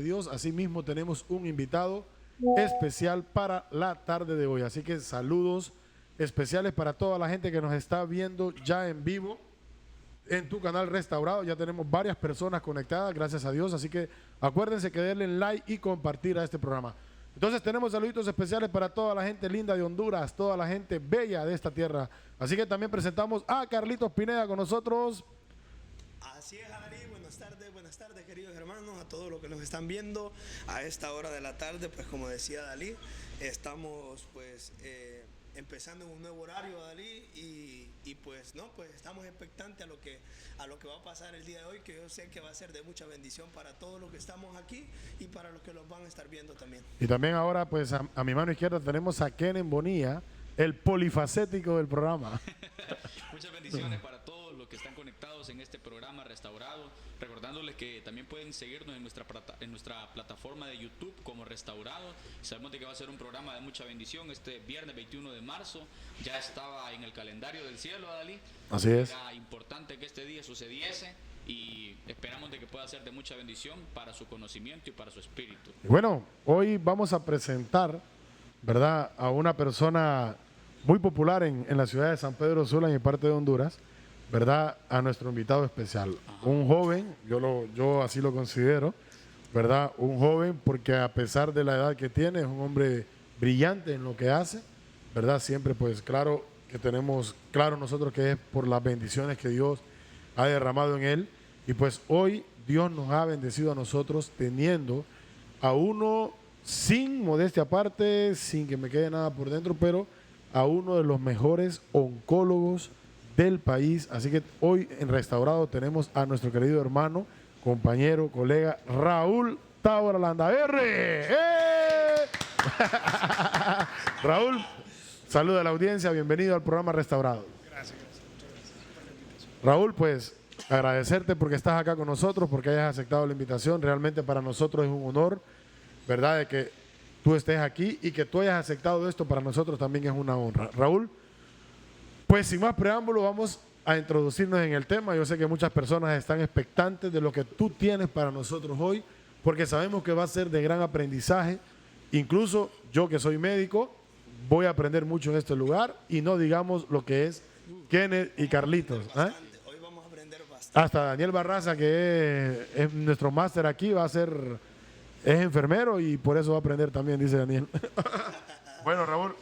Dios, asimismo tenemos un invitado especial para la tarde de hoy. Así que saludos especiales para toda la gente que nos está viendo ya en vivo en tu canal Restaurado. Ya tenemos varias personas conectadas, gracias a Dios. Así que acuérdense que denle like y compartir a este programa. Entonces tenemos saluditos especiales para toda la gente linda de Honduras, toda la gente bella de esta tierra. Así que también presentamos a Carlitos Pineda con nosotros. Así es, Ari, buenas tardes, queridos hermanos, a todos los que nos están viendo a esta hora de la tarde. Pues como decía Dalí, estamos pues empezando un nuevo horario, Dalí, y pues no, pues estamos expectantes a lo que va a pasar el día de hoy, que yo sé que va a ser de mucha bendición para todos los que estamos aquí y para los que los van a estar viendo también. Y también ahora pues a mi mano izquierda tenemos a Kenen Bonilla, el polifacético del programa. Muchas bendiciones para todos los que están conectados en este programa Restaurado, recordándoles que también pueden seguirnos en nuestra plataforma de YouTube como Restaurado. Sabemos de que va a ser un programa de mucha bendición este viernes 21 de marzo, ya estaba en el calendario del cielo, Adalí. Así es. Era importante que este día sucediese y esperamos de que pueda ser de mucha bendición para su conocimiento y para su espíritu. Y bueno, hoy vamos a presentar, ¿verdad?, a una persona muy popular en la ciudad de San Pedro Sula, en parte de Honduras, ¿verdad?, a nuestro invitado especial. Un joven, yo así lo considero, ¿verdad?, un joven porque a pesar de la edad que tiene, es un hombre brillante en lo que hace, ¿verdad? Siempre pues claro que tenemos claro nosotros que es por las bendiciones que Dios ha derramado en él. Y pues hoy Dios nos ha bendecido a nosotros teniendo a uno, sin modestia aparte, sin que me quede nada por dentro, pero a uno de los mejores oncólogos del país. Así que hoy en Restaurado tenemos a nuestro querido hermano, compañero, colega, Raúl Tábora Landaverre. Raúl, saluda a la audiencia, bienvenido al programa Restaurado. Gracias, muchas gracias por la invitación. Raúl, pues agradecerte porque estás acá con nosotros, porque hayas aceptado la invitación. Realmente para nosotros es un honor, ¿verdad?, de que tú estés aquí y que tú hayas aceptado esto, para nosotros también es una honra. Raúl, pues sin más preámbulo vamos a introducirnos en el tema. Yo sé que muchas personas están expectantes de lo que tú tienes para nosotros hoy, porque sabemos que va a ser de gran aprendizaje. Incluso yo, que soy médico, voy a aprender mucho en este lugar, y no digamos lo que es Kenneth y Carlitos. Bastante. Hoy vamos a aprender bastante. Hasta Daniel Barraza, que es nuestro máster aquí, es enfermero y por eso va a aprender también, dice Daniel. Bueno, Raúl,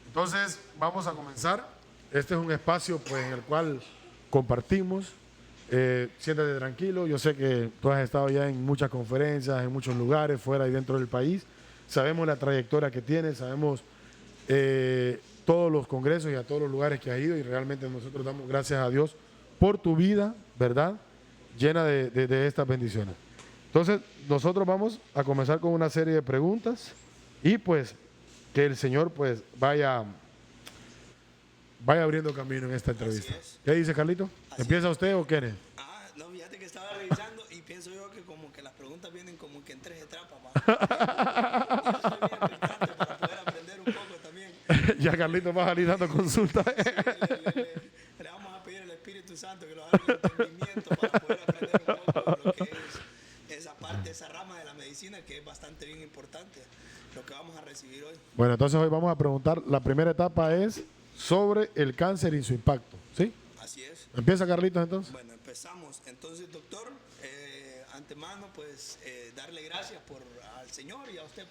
entonces vamos a comenzar. Este es un espacio pues en el cual compartimos. Siéntate tranquilo. Yo sé que tú has estado ya en muchas conferencias, en muchos lugares, fuera y dentro del país. Sabemos la trayectoria que tienes, sabemos todos los congresos y a todos los lugares que has ido, y realmente nosotros damos gracias a Dios por tu vida, ¿verdad?, llena de estas bendiciones. Entonces, nosotros vamos a comenzar con una serie de preguntas y pues que el Señor pues vaya abriendo camino en esta entrevista. ¿Qué dice, Carlito? ¿Empieza usted o Kenneth? No, fíjate que estaba revisando y pienso yo que como que las preguntas vienen como que en tres etapas. Yo soy bien expectante para poder aprender un poco también. Ya Carlito va a salir dando consultas. Le vamos a pedir al Espíritu Santo que nos haga el entendimiento para poder aprender un poco lo que es esa parte, esa rama de la medicina, que es bastante bien importante, lo que vamos a recibir hoy. Bueno, entonces hoy vamos a preguntar, la primera etapa es sobre el cáncer y su impacto, ¿sí? Así es. ¿Empieza Carlitos entonces? Bueno, empezamos. Entonces, doctor, antemano, pues darle gracias al Señor y a usted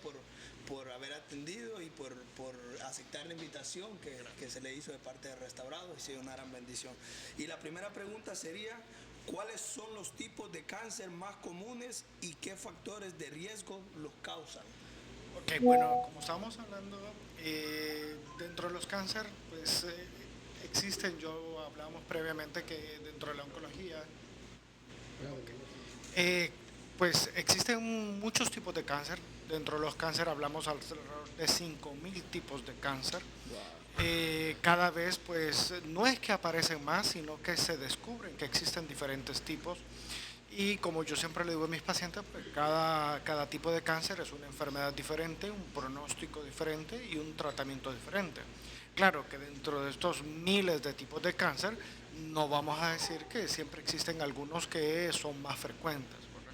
por haber atendido y por aceptar la invitación que se le hizo de parte de Restaurado, y sea una gran bendición. Y la primera pregunta sería, ¿cuáles son los tipos de cáncer más comunes y qué factores de riesgo los causan? Ok, bueno, como estábamos hablando, dentro de los cánceres, pues existen, hablábamos previamente que dentro de la oncología, pues existen muchos tipos de cáncer. Dentro de los cánceres hablamos alrededor de 5.000 tipos de cáncer. Cada vez pues no es que aparecen más, sino que se descubren que existen diferentes tipos. Y como yo siempre le digo a mis pacientes, pues cada tipo de cáncer es una enfermedad diferente, un pronóstico diferente y un tratamiento diferente. Claro que dentro de estos miles de tipos de cáncer, no vamos a decir que siempre existen algunos que son más frecuentes, ¿verdad?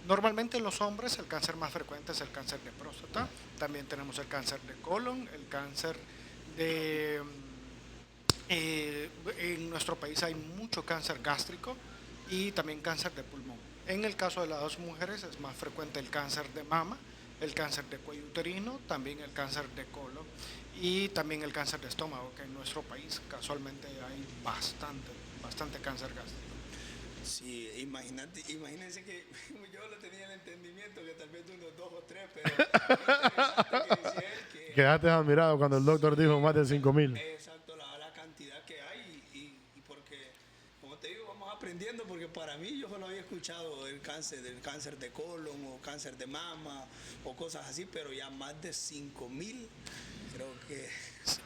Normalmente en los hombres el cáncer más frecuente es el cáncer de próstata, también tenemos el cáncer de colon, el cáncer de... en nuestro país hay mucho cáncer gástrico y también cáncer de pulmón. En el caso de las mujeres es más frecuente el cáncer de mama, el cáncer de cuello uterino, también el cáncer de colon y también el cáncer de estómago, que en nuestro país casualmente hay bastante cáncer gástrico. Sí, imagínense que yo lo tenía el entendimiento que tal vez unos 2 o 3, pero interesante que decía él que... Quedaste admirado cuando el doctor dijo más de 5,000. Exacto, la cantidad que hay y porque, como te digo, vamos aprendiendo porque para mí yo solo había escuchado del cáncer de colon o cáncer de mama o cosas así, pero ya más de 5,000, creo que...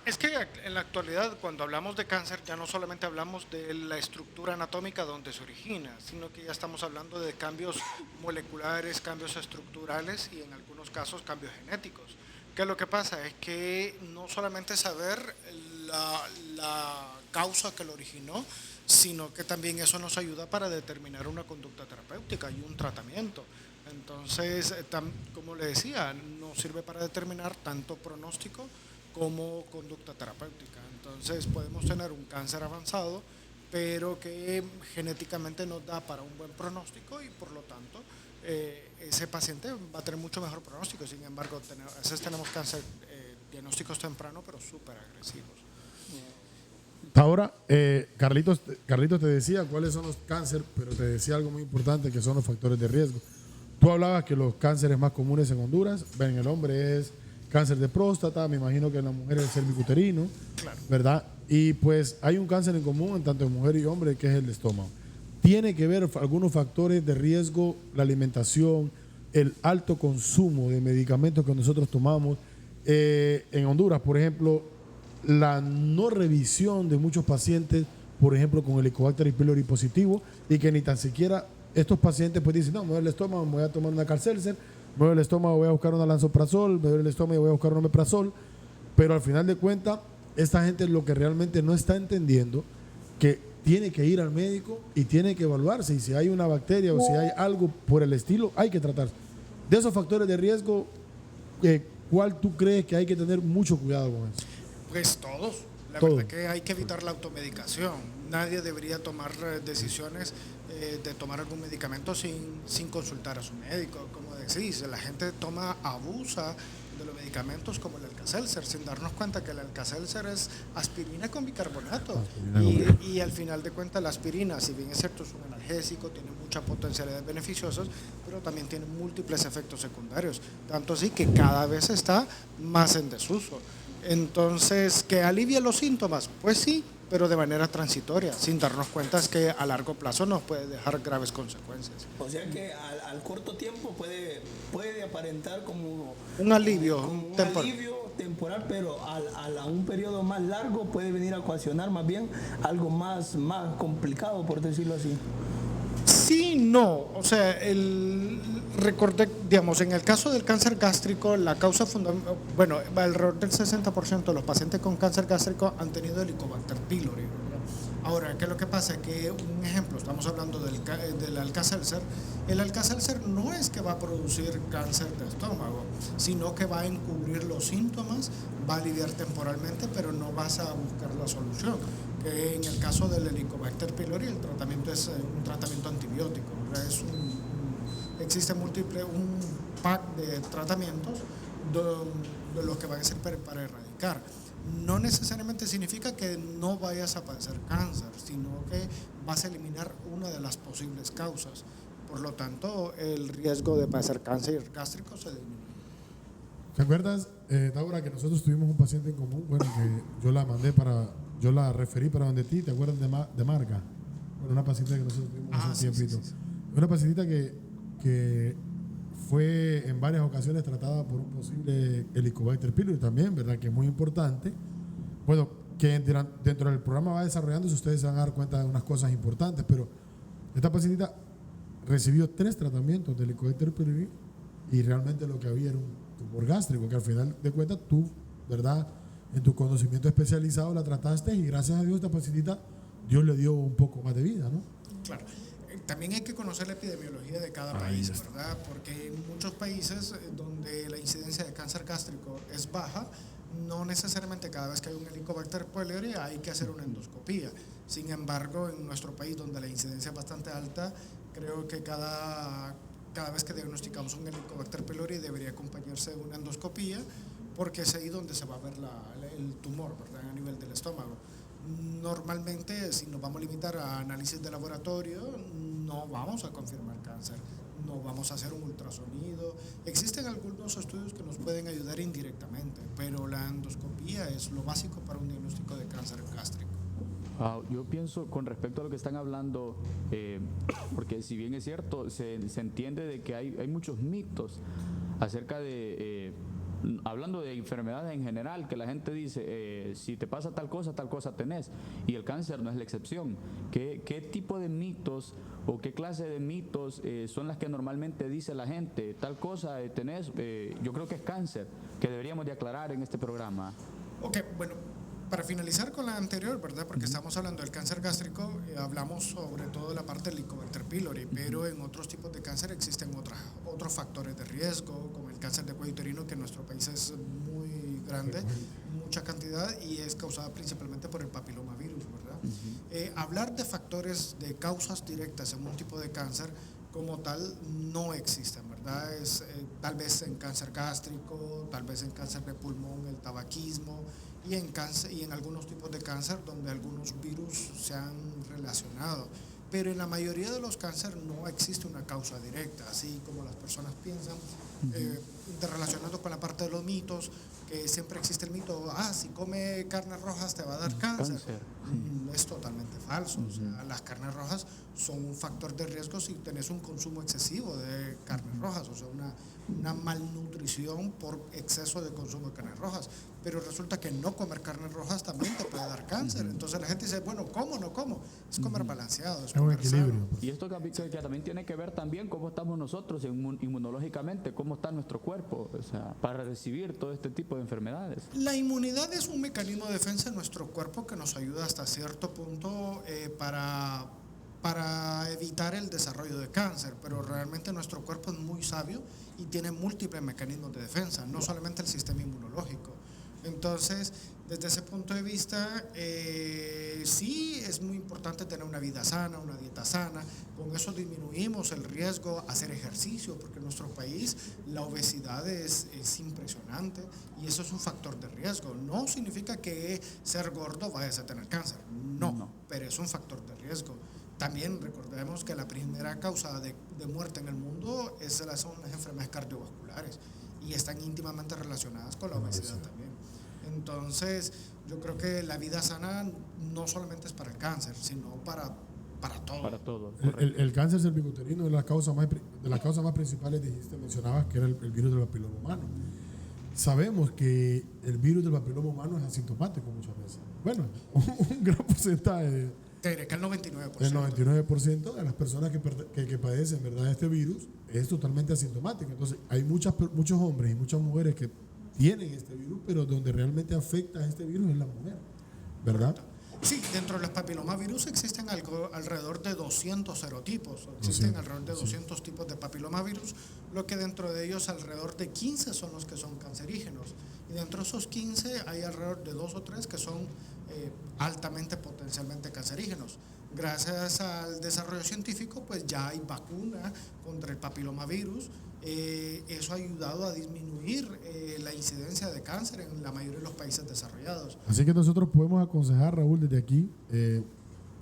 Es que en la actualidad, cuando hablamos de cáncer, ya no solamente hablamos de la estructura anatómica donde se origina, sino que ya estamos hablando de cambios moleculares, cambios estructurales y en algunos casos cambios genéticos. Que lo que pasa es que no solamente saber la causa que lo originó, sino que también eso nos ayuda para determinar una conducta terapéutica y un tratamiento. Entonces, como le decía, nos sirve para determinar tanto pronóstico como conducta terapéutica. Entonces podemos tener un cáncer avanzado, pero que genéticamente nos da para un buen pronóstico y por lo tanto ese paciente va a tener mucho mejor pronóstico. Sin embargo, a veces tenemos cáncer, diagnósticos tempranos, pero súper agresivos. Ahora, Carlitos te decía cuáles son los cánceres, pero te decía algo muy importante que son los factores de riesgo. Tú hablabas que los cánceres más comunes en Honduras, en el hombre es cáncer de próstata, me imagino que en la mujer es el cervicuterino, Claro. ¿verdad? Y pues hay un cáncer en común en tanto mujer y hombre que es el de estómago. Tiene que ver algunos factores de riesgo, la alimentación, el alto consumo de medicamentos que nosotros tomamos. En Honduras, por ejemplo, la no revisión de muchos pacientes, por ejemplo, con Helicobacter pylori positivo, y que ni tan siquiera estos pacientes pues dicen, no, me duele el estómago, me voy a tomar una Calcelser, me duele el estómago, voy a buscar una Lansoprazol, me duele el estómago, voy a buscar un Omeprazol, pero al final de cuentas, esta gente lo que realmente no está entendiendo, que tiene que ir al médico y tiene que evaluarse, y si hay una bacteria o si hay algo por el estilo, hay que tratarse. De esos factores de riesgo, ¿cuál tú crees que hay que tener mucho cuidado con eso? Pues todos. La Todo. verdad que hay que evitar la automedicación. Nadie debería tomar decisiones de tomar algún medicamento sin consultar a su médico. Como decís, la gente abusa de los medicamentos como el Alka-Seltzer sin darnos cuenta que el Alka-Seltzer es aspirina con bicarbonato. Y al final de cuentas la aspirina, si bien es cierto, es un analgésico, tiene muchas potencialidades beneficiosas, pero también tiene múltiples efectos secundarios. Tanto así que cada vez está más en desuso. Entonces, ¿que alivia los síntomas? Pues sí, pero de manera transitoria, sin darnos cuenta es que a largo plazo nos puede dejar graves consecuencias. O sea que al corto tiempo puede aparentar como Un alivio un temporal. alivio temporal, pero a un periodo más largo puede venir a ocasionar más bien algo más complicado, por decirlo así. Sí, no. O sea, recordé, digamos, en el caso del cáncer gástrico, la causa fundamental, bueno, alrededor del 60% de los pacientes con cáncer gástrico han tenido Helicobacter pylori, ¿verdad? Ahora, ¿qué es lo que pasa? Que un ejemplo, estamos hablando del Alka-Seltzer. El Alka-Seltzer no es que va a producir cáncer de estómago, sino que va a encubrir los síntomas, va a aliviar temporalmente, pero no vas a buscar la solución. Que en el caso del Helicobacter pylori el tratamiento es un tratamiento antibiótico, ¿verdad? Existe un pack de tratamientos de los que van a ser para erradicar. No necesariamente significa que no vayas a padecer cáncer, sino que vas a eliminar una de las posibles causas. Por lo tanto, el riesgo de padecer cáncer gástrico se disminuye. ¿Te acuerdas, Taura, que nosotros tuvimos un paciente en común? Bueno, que yo la referí para donde ti, ¿te acuerdas de Marga? Bueno, una paciente que nosotros tuvimos hace un tiempito. Sí. Una pacientita que fue en varias ocasiones tratada por un posible Helicobacter pylori también, ¿verdad? Que es muy importante. Bueno, que dentro del programa va desarrollándose, ustedes se van a dar cuenta de unas cosas importantes, pero esta pacientita recibió 3 tratamientos de Helicobacter pylori y realmente lo que había era un tumor gástrico, que al final de cuentas tú, ¿verdad? En tu conocimiento especializado la trataste y gracias a Dios esta pacientita, Dios le dio un poco más de vida, ¿no? Claro. también hay que conocer la epidemiología de cada país, ¿verdad? Porque en muchos países donde la incidencia de cáncer gástrico es baja, no necesariamente cada vez que hay un Helicobacter pylori hay que hacer una endoscopía. Sin embargo, en nuestro país, donde la incidencia es bastante alta, creo que cada vez que diagnosticamos un Helicobacter pylori debería acompañarse de una endoscopía, porque es ahí donde se va a ver el tumor, ¿verdad? A nivel del estómago. Normalmente, si nos vamos a limitar a análisis de laboratorio, no vamos a confirmar cáncer, no vamos a hacer un ultrasonido. Existen algunos estudios que nos pueden ayudar indirectamente, pero la endoscopía es lo básico para un diagnóstico de cáncer gástrico. Yo pienso con respecto a lo que están hablando, porque si bien es cierto, se entiende de que hay muchos mitos acerca de... hablando de enfermedades en general, que la gente dice, si te pasa tal cosa tenés, y el cáncer no es la excepción. ¿Qué tipo de mitos o qué clase de mitos son las que normalmente dice la gente? Tal cosa tenés, yo creo que es cáncer, que deberíamos de aclarar en este programa. Ok, bueno, para finalizar con la anterior, ¿verdad? Porque estamos hablando del cáncer gástrico, hablamos sobre todo de la parte del Helicobacter pylori, pero en otros tipos de cáncer existen otros factores de riesgo, como el cáncer de cuello uterino, que en nuestro país es muy grande, mucha cantidad, y es causada principalmente por el papilomavirus, ¿verdad? Hablar de factores, de causas directas en un tipo de cáncer como tal no existen, ¿verdad? Tal vez en cáncer gástrico, tal vez en cáncer de pulmón, el tabaquismo, y en algunos tipos de cáncer donde algunos virus se han relacionado. Pero en la mayoría de los cánceres no existe una causa directa, así como las personas piensan, relacionado con la parte de los mitos, que siempre existe el mito, si come carnes rojas te va a dar cáncer. Es totalmente falso. O sea, las carnes rojas son un factor de riesgo si tenés un consumo excesivo de carnes rojas, o sea, una malnutrición por exceso de consumo de carnes rojas. Pero resulta que no comer carnes rojas también te puede dar cáncer. Entonces la gente dice, bueno, ¿cómo? No como. Es comer balanceado, es un equilibrio. sano. Y esto que también tiene que ver también cómo estamos nosotros inmunológicamente, cómo está nuestro cuerpo, o sea, para recibir todo este tipo de enfermedades. La inmunidad es un mecanismo de defensa de nuestro cuerpo que nos ayuda hasta cierto punto para evitar el desarrollo de cáncer, pero realmente nuestro cuerpo es muy sabio y tiene múltiples mecanismos de defensa, no solamente el sistema inmunológico. Entonces, desde ese punto de vista, sí es muy importante tener una vida sana, una dieta sana. Con eso disminuimos el riesgo a hacer ejercicio, porque en nuestro país la obesidad es impresionante y eso es un factor de riesgo. No significa que ser gordo vayas a tener cáncer, no, pero es un factor de riesgo. También recordemos que la primera causa de muerte en el mundo son las enfermedades cardiovasculares y están íntimamente relacionadas con la obesidad también. Entonces, yo creo que la vida sana no solamente es para el cáncer, sino para todo. Para todo. El cáncer cervicuterino es de las causas más principales, mencionabas que era el virus del papiloma humano. Sabemos que el virus del papiloma humano es asintomático muchas veces. Bueno, un gran porcentaje. Te diré que el 99%. El 99% de las personas que padecen, ¿verdad?, este virus es totalmente asintomático. Entonces, hay muchos hombres y muchas mujeres que tienen este virus, pero donde realmente afecta a este virus es la mujer, ¿verdad? Sí, dentro de los papilomavirus existen alrededor de 200 serotipos, existen alrededor de 200 tipos de papilomavirus, lo que dentro de ellos alrededor de 15 son los que son cancerígenos, y dentro de esos 15 hay alrededor de 2 o 3 que son altamente potencialmente cancerígenos. Gracias al desarrollo científico, pues ya hay vacuna contra el papilomavirus. Eso ha ayudado a disminuir la incidencia de cáncer en la mayoría de los países desarrollados. Así que nosotros podemos aconsejar, Raúl, desde aquí,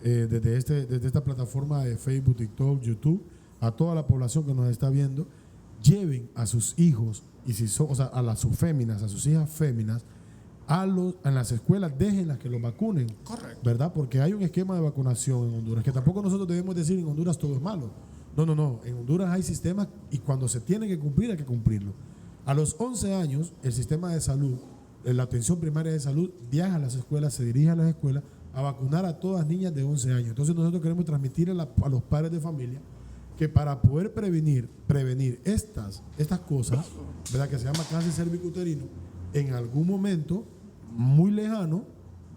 desde esta plataforma de Facebook, TikTok, YouTube, a toda la población que nos está viendo, lleven a sus hijos, a sus féminas, a sus hijas féminas, en las escuelas, déjenlas que los vacunen. Correcto. ¿Verdad? Porque hay un esquema de vacunación en Honduras, que tampoco nosotros debemos decir en Honduras todo es malo. No. En Honduras hay sistemas y cuando se tiene que cumplir, hay que cumplirlo. A los 11 años, el sistema de salud, la atención primaria de salud, viaja a las escuelas, se dirige a las escuelas a vacunar a todas niñas de 11 años. Entonces nosotros queremos transmitir a los padres de familia que para poder prevenir estas cosas, ¿verdad?, que se llama cáncer cervicuterino, en algún momento muy lejano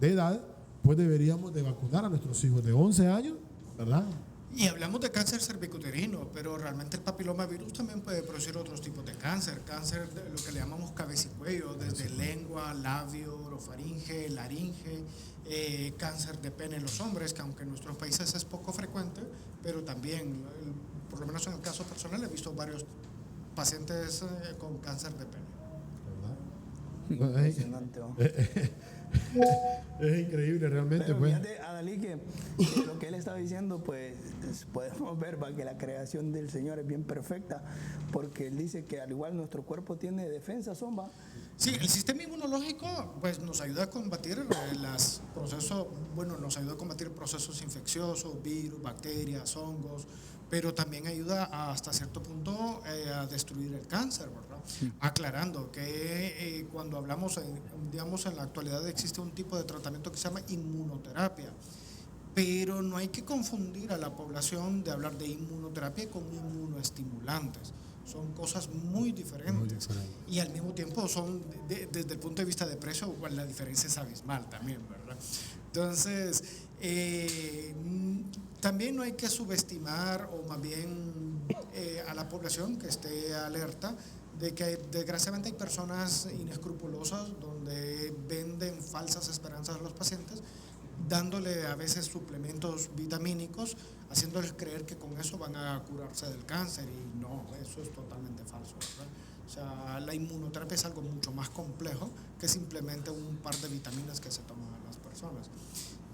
de edad, pues deberíamos de vacunar a nuestros hijos de 11 años, ¿verdad? Y hablamos de cáncer cervicuterino, pero realmente el papilomavirus también puede producir otros tipos de cáncer de lo que le llamamos cabeza y cuello, desde lengua, labio, orofaringe, laringe, cáncer de pene en los hombres, que aunque en nuestros países es poco frecuente, pero también, por lo menos en el caso personal, he visto varios pacientes con cáncer de pene. Impresionante, ¿no? Es increíble realmente. Pero Pues. fíjate, Adalí, que lo que él estaba diciendo, pues podemos ver que la creación del Señor es bien perfecta, porque él dice que al igual nuestro cuerpo tiene defensa, Zomba. Sí, el sistema inmunológico pues nos ayuda a combatir nos ayuda a combatir procesos infecciosos, virus, bacterias, hongos, pero también ayuda hasta cierto punto a destruir el cáncer, ¿verdad? Sí. Aclarando que cuando hablamos, digamos, en la actualidad existe un tipo de tratamiento que se llama inmunoterapia, pero no hay que confundir a la población de hablar de inmunoterapia con inmunoestimulantes. Son cosas muy diferentes y al mismo tiempo son, desde el punto de vista de precio, igual la diferencia es abismal también, ¿verdad? Entonces, también no hay que subestimar o más bien a la población que esté alerta de que desgraciadamente hay personas inescrupulosas donde venden falsas esperanzas a los pacientes, dándole a veces suplementos vitamínicos, haciéndoles creer que con eso van a curarse del cáncer, y no, eso es totalmente falso, ¿verdad? O sea, la inmunoterapia es algo mucho más complejo que simplemente un par de vitaminas que se toman a las personas.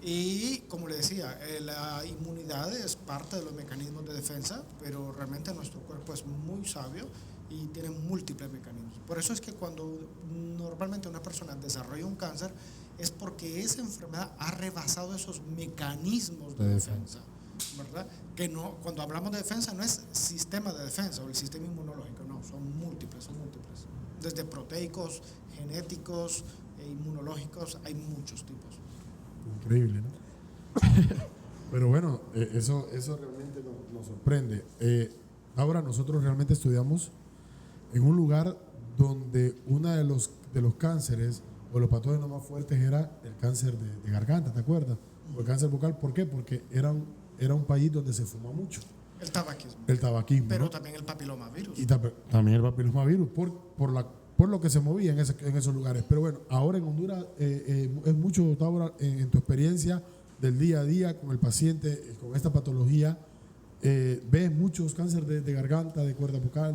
Y como le decía, la inmunidad es parte de los mecanismos de defensa, pero realmente nuestro cuerpo es muy sabio y tiene múltiples mecanismos. Por eso es que cuando normalmente una persona desarrolla un cáncer, es porque esa enfermedad ha rebasado esos mecanismos de defensa, ¿verdad? Que no, cuando hablamos de defensa no es sistema de defensa o el sistema inmunológico, no, son múltiples. Desde proteicos, genéticos, inmunológicos, hay muchos tipos. Increíble, ¿no? Pero bueno, eso realmente nos sorprende. Ahora nosotros realmente estudiamos en un lugar donde uno de los cánceres o los patógenos más fuertes era el cáncer de garganta, ¿te acuerdas? O el cáncer bucal, ¿por qué? Porque era un país donde se fuma mucho. El tabaquismo. El tabaquismo. Pero ¿no? también el papilomavirus. Y también el papilomavirus, por lo que se movía en esos lugares. Pero bueno, ahora en Honduras es mucho, Taura, en tu experiencia del día a día con el paciente, con esta patología, ¿ves muchos cánceres de garganta, de cuerda bucal?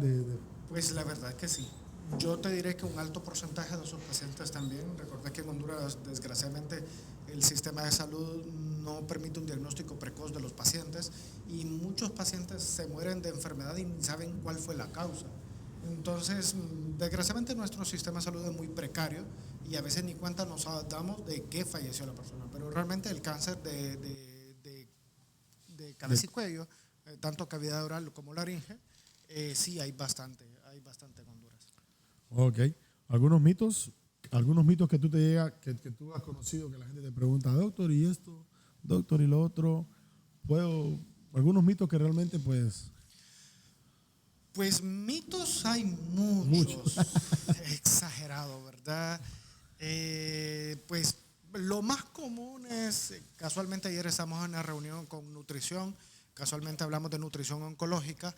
Pues la verdad que sí. Yo te diré que un alto porcentaje de esos pacientes también. Recordé que en Honduras, desgraciadamente, el sistema de salud no permite un diagnóstico precoz de los pacientes y muchos pacientes se mueren de enfermedad y ni saben cuál fue la causa. Entonces, desgraciadamente, nuestro sistema de salud es muy precario y a veces ni cuenta nos damos de qué falleció la persona. Pero realmente el cáncer de cabeza y cuello, tanto cavidad oral como laringe, sí hay bastante en Honduras. Ok. ¿Algunos mitos que tú te llega, que tú has conocido, que la gente te pregunta, doctor, y esto, doctor, y lo otro? Algunos mitos que realmente, pues mitos hay muchos. Exagerado, ¿verdad? Pues lo más común es, casualmente ayer estamos en una reunión con nutrición, casualmente hablamos de nutrición oncológica,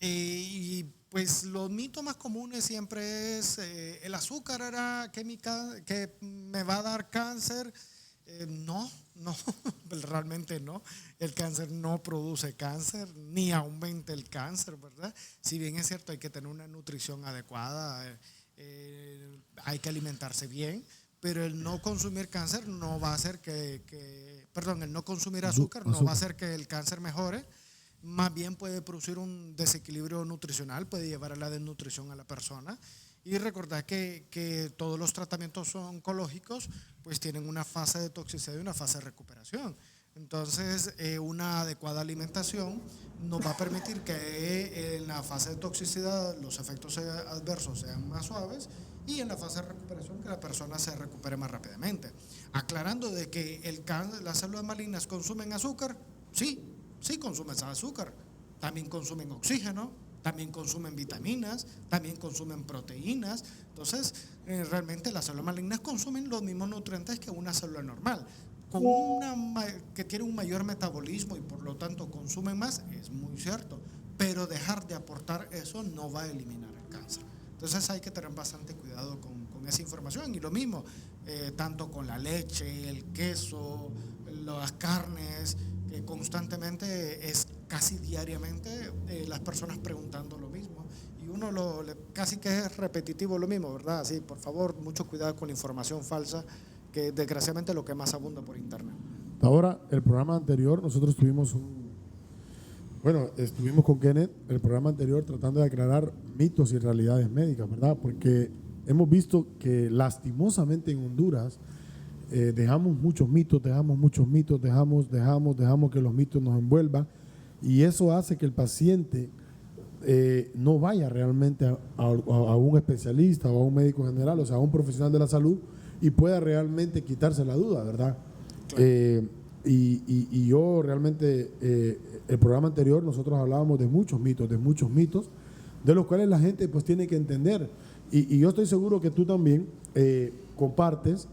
y pues los mitos más comunes siempre es el azúcar era que me va a dar cáncer. No, realmente no. El cáncer no produce cáncer ni aumenta el cáncer, ¿verdad? Si bien es cierto, hay que tener una nutrición adecuada, hay que alimentarse bien, pero el no consumir cáncer no va a hacer el no consumir azúcar no va a hacer que el cáncer mejore. Más bien puede producir un desequilibrio nutricional, puede llevar a la desnutrición a la persona. Y recordar que todos los tratamientos oncológicos pues tienen una fase de toxicidad y una fase de recuperación. Entonces, una adecuada alimentación nos va a permitir que en la fase de toxicidad los efectos adversos sean más suaves y en la fase de recuperación que la persona se recupere más rápidamente. Aclarando de que las células malignas consumen azúcar, sí consumen azúcar, también consumen oxígeno, también consumen vitaminas, también consumen proteínas. Entonces, realmente las células malignas consumen los mismos nutrientes que una célula normal. que tienen un mayor metabolismo y por lo tanto consumen más, es muy cierto, pero dejar de aportar eso no va a eliminar el cáncer. Entonces hay que tener bastante cuidado con esa información. Y lo mismo, tanto con la leche, el queso, las carnes, que constantemente casi diariamente las personas preguntando lo mismo. Y uno casi que es repetitivo lo mismo, ¿verdad? Así, por favor, mucho cuidado con la información falsa, que desgraciadamente es lo que más abunda por internet. Ahora, el programa anterior, nosotros estuvimos con Kenneth, el programa anterior, tratando de aclarar mitos y realidades médicas, ¿verdad? Porque hemos visto que lastimosamente en Honduras dejamos muchos mitos, dejamos que los mitos nos envuelvan, y eso hace que el paciente no vaya realmente a un especialista o a un médico general, o sea, a un profesional de la salud, y pueda realmente quitarse la duda, ¿verdad? Claro. Y yo realmente, el programa anterior nosotros hablábamos de muchos mitos, de los cuales la gente pues tiene que entender. Y yo estoy seguro que tú también compartes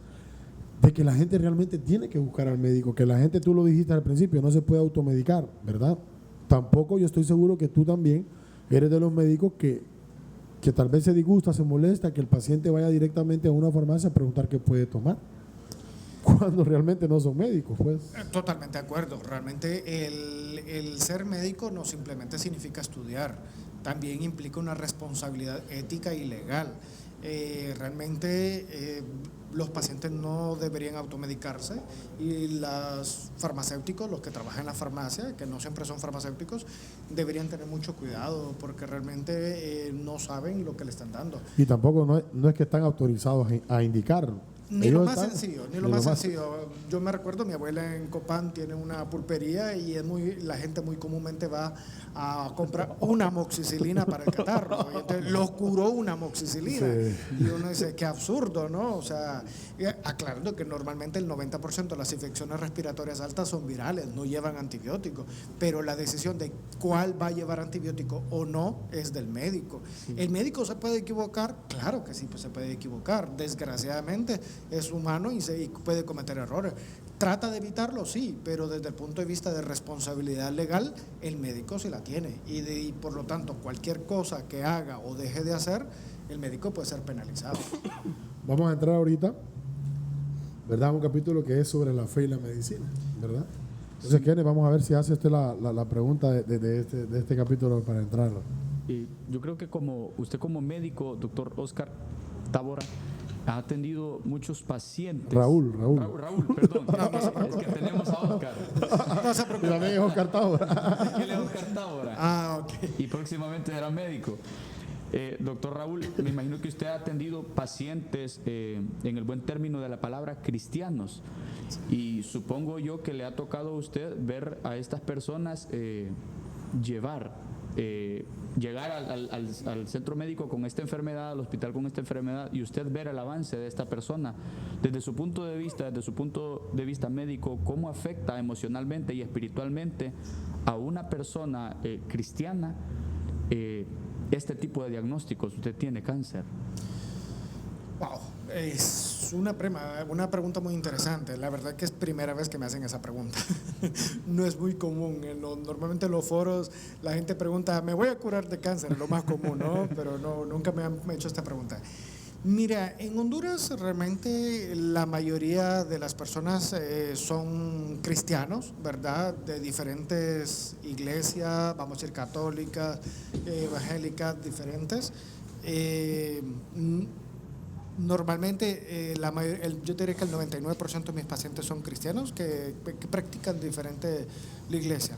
de que la gente realmente tiene que buscar al médico, que la gente, tú lo dijiste al principio, no se puede automedicar, ¿verdad? Tampoco yo estoy seguro que tú también eres de los médicos que tal vez se disgusta, se molesta, que el paciente vaya directamente a una farmacia a preguntar qué puede tomar, cuando realmente no son médicos, pues. Totalmente de acuerdo. Realmente el ser médico no simplemente significa estudiar, también implica una responsabilidad ética y legal. Realmente los pacientes no deberían automedicarse, y los farmacéuticos, los que trabajan en la farmacia, que no siempre son farmacéuticos, deberían tener mucho cuidado, porque realmente no saben lo que le están dando. Y tampoco no es que están autorizados a indicar. Ni lo más sencillo. Yo me recuerdo, mi abuela en Copán tiene una pulpería y la gente muy comúnmente va a comprar una amoxicilina para el catarro. Y entonces lo curó una amoxicilina. Sí. Y uno dice, qué absurdo, ¿no? O sea, aclarando que normalmente el 90% de las infecciones respiratorias altas son virales, no llevan antibióticos. Pero la decisión de cuál va a llevar antibiótico o no es del médico. Sí. ¿El médico se puede equivocar? Claro que sí, pues se puede equivocar. Desgraciadamente es humano y puede cometer errores. ¿Trata de evitarlo? Sí, pero desde el punto de vista de responsabilidad legal, el médico sí la tiene. Y por lo tanto, cualquier cosa que haga o deje de hacer, el médico puede ser penalizado. Vamos a entrar ahorita, ¿verdad? Un capítulo que es sobre la fe y la medicina, ¿verdad? Entonces, sí. Kenneth, vamos a ver si hace usted la pregunta de este capítulo para entrar. Yo creo que usted como médico, doctor Oscar Tábora, ha atendido muchos pacientes. Raúl, perdón. Es que tenemos a Oscar. No se preocupe. También es Oscar Tábora. Él es Oscar Tábora. Ok. Y próximamente será médico. Doctor Raúl, me imagino que usted ha atendido pacientes, en el buen término de la palabra, cristianos. Y supongo yo que le ha tocado a usted ver a estas personas llegar al centro médico con esta enfermedad, al hospital con esta enfermedad, y usted ver el avance de esta persona. Desde su punto de vista médico, ¿cómo afecta emocionalmente y espiritualmente a una persona cristiana este tipo de diagnósticos? Usted tiene cáncer. Wow, es una pregunta muy interesante. La verdad que es primera vez que me hacen esa pregunta. No es muy común. Normalmente en los foros la gente pregunta, ¿me voy a curar de cáncer? Es lo más común, ¿no? Pero nunca me han hecho esta pregunta. Mira, en Honduras realmente la mayoría de las personas son cristianos, ¿verdad? De diferentes iglesias, vamos a decir católicas, evangélicas, diferentes. Normalmente, yo diría que el 99% de mis pacientes son cristianos que practican diferente la iglesia.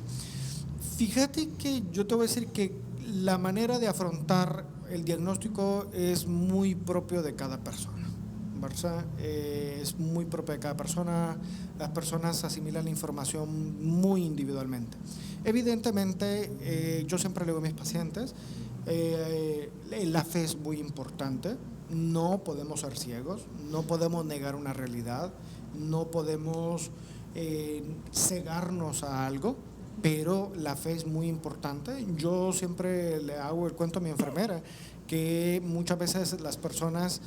Fíjate que yo te voy a decir que la manera de afrontar el diagnóstico es muy propio de cada persona, ¿verdad? Es muy propio de cada persona. Las personas asimilan la información muy individualmente. Evidentemente, yo siempre le digo a mis pacientes, la fe es muy importante. No podemos ser ciegos, no podemos negar una realidad, no podemos cegarnos a algo, pero la fe es muy importante. Yo siempre le hago el cuento a mi enfermera que muchas veces las personas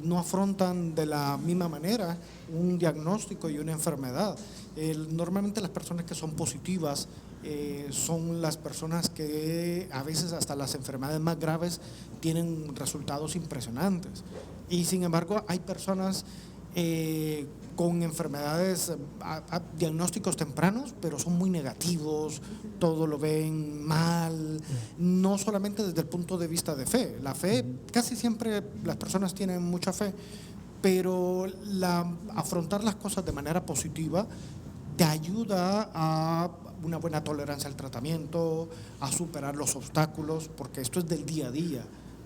no afrontan de la misma manera un diagnóstico y una enfermedad. Normalmente las personas que son positivas son las personas que a veces hasta las enfermedades más graves tienen resultados impresionantes. Y sin embargo hay personas con enfermedades, diagnósticos tempranos, pero son muy negativos, todo lo ven mal, no solamente desde el punto de vista de fe. La fe, casi siempre las personas tienen mucha fe, pero afrontar las cosas de manera positiva te ayuda a una buena tolerancia al tratamiento, a superar los obstáculos, porque esto es del día a día,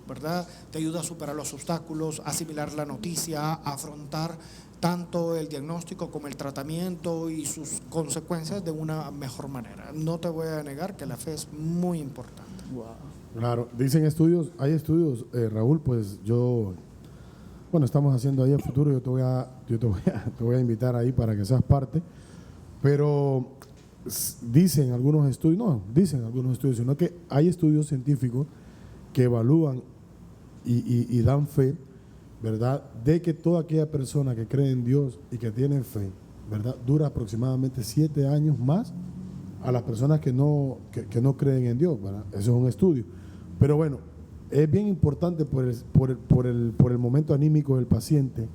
¿verdad? Te ayuda a superar los obstáculos, a asimilar la noticia, a afrontar tanto el diagnóstico como el tratamiento y sus consecuencias de una mejor manera. No te voy a negar que la fe es muy importante. Wow. Claro, dicen estudios, hay estudios, Raúl, pues bueno, estamos haciendo ahí el futuro, yo te voy a invitar ahí para que seas parte, pero dicen algunos estudios, sino que hay estudios científicos que evalúan y dan fe, ¿verdad?, de que toda aquella persona que cree en Dios y que tiene fe, ¿verdad?, dura aproximadamente 7 años más a las personas que no creen en Dios, ¿verdad? Eso es un estudio. Pero bueno, es bien importante por el momento anímico del paciente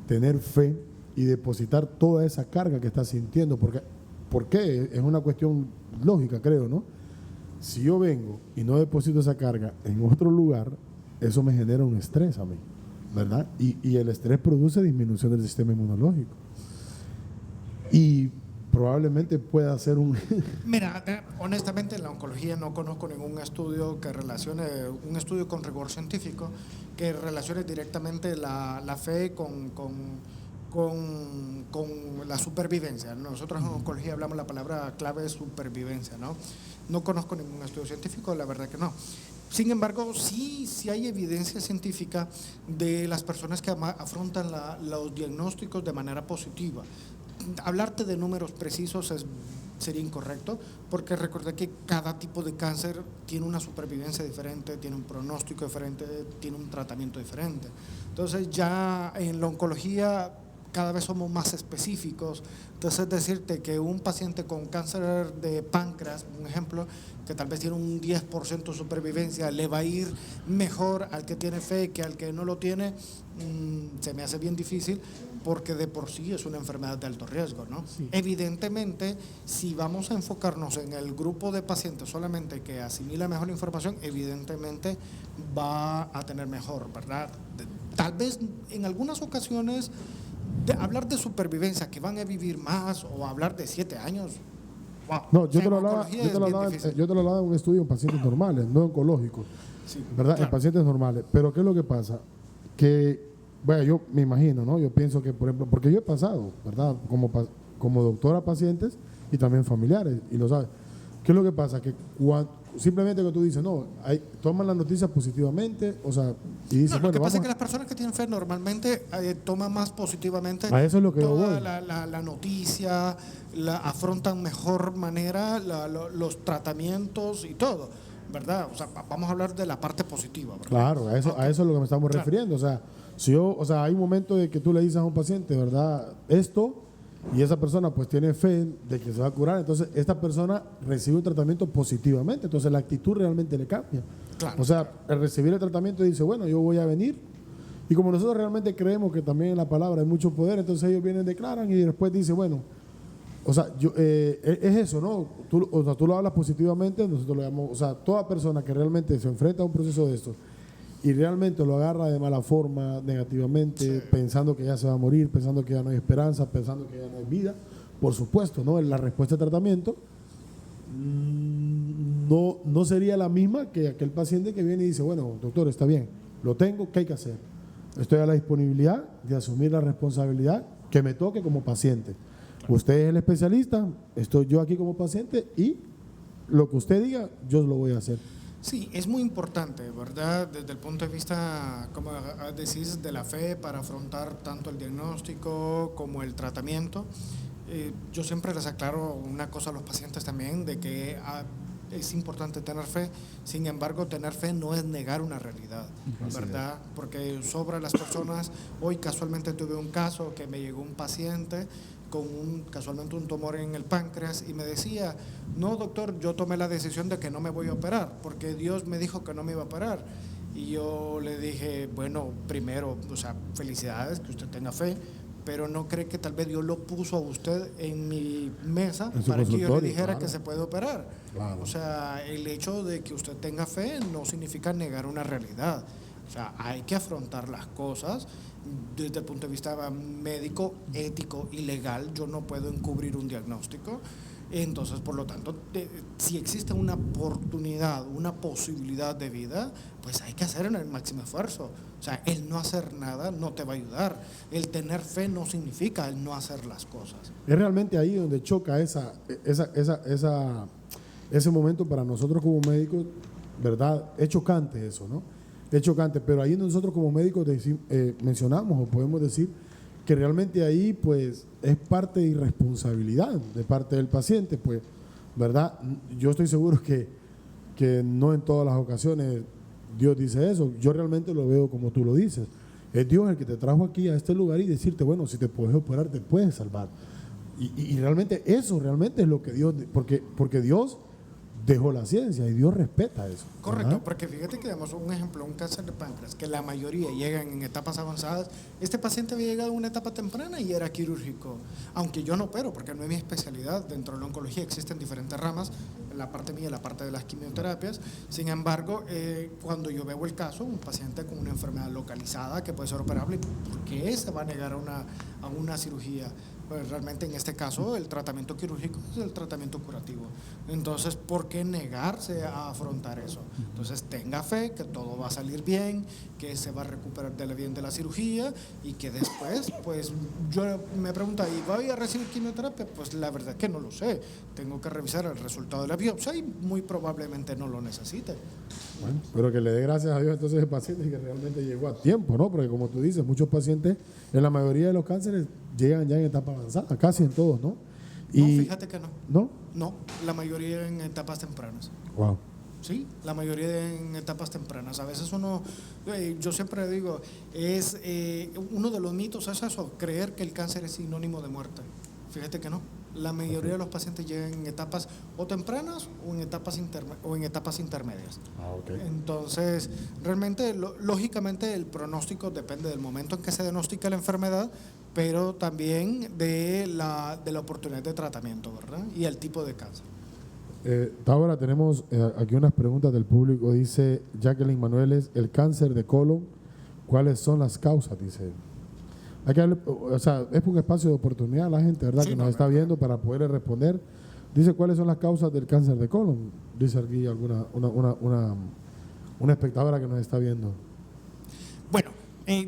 tener fe y depositar toda esa carga que está sintiendo, porque es una cuestión lógica, creo, ¿no? Si yo vengo y no deposito esa carga en otro lugar, eso me genera un estrés a mí, ¿verdad? Y el estrés produce disminución del sistema inmunológico. Y probablemente pueda ser un... Mira, honestamente en la oncología no conozco ningún estudio que relacione, un estudio con rigor científico, que relacione directamente la fe con la supervivencia. Nosotros en oncología hablamos la palabra clave de supervivencia, ¿no? No conozco ningún estudio científico, la verdad que no. Sin embargo, sí hay evidencia científica de las personas que afrontan los diagnósticos de manera positiva. Hablarte de números precisos sería incorrecto, porque recordé que cada tipo de cáncer tiene una supervivencia diferente, tiene un pronóstico diferente, tiene un tratamiento diferente. Entonces ya en la oncología cada vez somos más específicos. Entonces decirte que un paciente con cáncer de páncreas, un ejemplo, que tal vez tiene un 10% de supervivencia, le va a ir mejor al que tiene fe que al que no lo tiene, se me hace bien difícil, porque de por sí es una enfermedad de alto riesgo, ¿no? Sí. Evidentemente, si vamos a enfocarnos en el grupo de pacientes solamente que asimila mejor la información, evidentemente va a tener mejor, ¿verdad? Tal vez en algunas ocasiones hablar de supervivencia, que van a vivir más, o hablar de 7 años. Wow. No, yo te lo hablaba en un estudio en pacientes normales, no oncológicos, sí, ¿verdad? Claro. En pacientes normales. Pero ¿qué es lo que pasa? Que, bueno, yo me imagino, ¿no? Yo pienso que, por ejemplo, porque yo he pasado, ¿verdad?, como doctor a pacientes y también familiares, y lo sabes. ¿Qué es lo que pasa? Que simplemente que tú dices, no, toman las noticias positivamente, o sea, y dices, no, lo que pasa es que las personas que tienen fe normalmente toman más positivamente a eso es lo que toda la noticia, afrontan mejor manera los tratamientos y todo, ¿verdad? O sea, vamos a hablar de la parte positiva, ¿verdad? Claro, a eso es lo que me estamos refiriendo. O sea, hay un momento de que tú le dices a un paciente, ¿verdad?, esto, y esa persona pues tiene fe de que se va a curar, entonces esta persona recibe un tratamiento positivamente, entonces la actitud realmente le cambia. Claro, o sea, al recibir el tratamiento dice, bueno, yo voy a venir, y como nosotros realmente creemos que también en la palabra hay mucho poder, entonces ellos vienen, declaran y después dicen, bueno, o sea, es eso, ¿no? Tú lo hablas positivamente, nosotros lo llamamos, o sea, toda persona que realmente se enfrenta a un proceso de esto y realmente lo agarra de mala forma, negativamente, sí, pensando que ya se va a morir, pensando que ya no hay esperanza, pensando que ya no hay vida, por supuesto, ¿no? La respuesta de tratamiento no sería la misma que aquel paciente que viene y dice, bueno, doctor, está bien, lo tengo, ¿qué hay que hacer? Estoy a la disponibilidad de asumir la responsabilidad que me toque como paciente. Usted es el especialista, estoy yo aquí como paciente y lo que usted diga, yo lo voy a hacer. Sí, es muy importante, ¿verdad? Desde el punto de vista, como decís, de la fe para afrontar tanto el diagnóstico como el tratamiento. Yo siempre les aclaro una cosa a los pacientes también, de que es importante tener fe. Sin embargo, tener fe no es negar una realidad, ¿verdad? Porque sobra las personas. Hoy casualmente tuve un caso que me llegó un paciente con casualmente un tumor en el páncreas y me decía, no doctor, yo tomé la decisión de que no me voy a operar porque Dios me dijo que no me iba a operar. Y yo le dije, bueno, primero, o sea, felicidades, que usted tenga fe, pero no cree que tal vez Dios lo puso a usted en mi mesa para que yo le dijera claro, que se puede operar. Claro. O sea, el hecho de que usted tenga fe no significa negar una realidad. O sea, hay que afrontar las cosas desde el punto de vista médico, ético y legal. Yo no puedo encubrir un diagnóstico. Entonces, por lo tanto, si existe una oportunidad, una posibilidad de vida, pues hay que hacer el máximo esfuerzo. O sea, el no hacer nada no te va a ayudar. El tener fe no significa el no hacer las cosas. Es realmente ahí donde choca ese momento para nosotros como médicos, ¿verdad? Es chocante eso, ¿no? Es chocante, pero ahí nosotros como médicos mencionamos o podemos decir que realmente ahí pues es parte de irresponsabilidad de parte del paciente, pues, ¿verdad? Yo estoy seguro que no en todas las ocasiones Dios dice eso. Yo realmente lo veo como tú lo dices. Es Dios el que te trajo aquí a este lugar y decirte, bueno, si te puedes operar, te puedes salvar. Y realmente eso realmente es lo que Dios, porque Dios dejó la ciencia y Dios respeta eso. Correcto, ¿verdad? porque fíjate que damos un ejemplo, un cáncer de páncreas, que la mayoría llegan en etapas avanzadas. Este paciente había llegado a una etapa temprana y era quirúrgico, aunque yo no opero, porque no es mi especialidad. Dentro de la oncología existen diferentes ramas, la parte mía, la parte de las quimioterapias. Sin embargo, cuando yo veo el caso, un paciente con una enfermedad localizada que puede ser operable, ¿por qué se va a negar a una cirugía? Pues realmente en este caso el tratamiento quirúrgico es el tratamiento curativo. Entonces, ¿por qué negarse a afrontar eso? Entonces, tenga fe que todo va a salir bien, que se va a recuperar bien de la cirugía y que después, pues yo me pregunto, ¿y voy a recibir quimioterapia? Pues la verdad es que no lo sé. Tengo que revisar el resultado de la biopsia y muy probablemente no lo necesite. Bueno, pero que le dé gracias a Dios entonces el paciente que realmente llegó a tiempo, ¿no? Porque como tú dices, muchos pacientes en la mayoría de los cánceres llegan ya en etapa avanzada, casi en todos, ¿no? No, fíjate que no. ¿No? No, la mayoría en etapas tempranas. Wow. Sí, la mayoría en etapas tempranas. A veces yo siempre digo, uno de los mitos es eso, creer que el cáncer es sinónimo de muerte. Fíjate que no. La mayoría de los pacientes llegan en etapas o tempranas o en etapas intermedias. Okay. Entonces, realmente, lógicamente, el pronóstico depende del momento en que se diagnostica la enfermedad, pero también de la oportunidad de tratamiento, ¿verdad? Y el tipo de cáncer. Ahora tenemos aquí unas preguntas del público. Dice Jacqueline Manueles, el cáncer de colon, ¿cuáles son las causas? Dice. Hay que darle, o sea, es un espacio de oportunidad a la gente, ¿verdad? Sí, que nos está viendo para poder responder. Dice, ¿cuáles son las causas del cáncer de colon? Dice aquí una espectadora que nos está viendo. Bueno,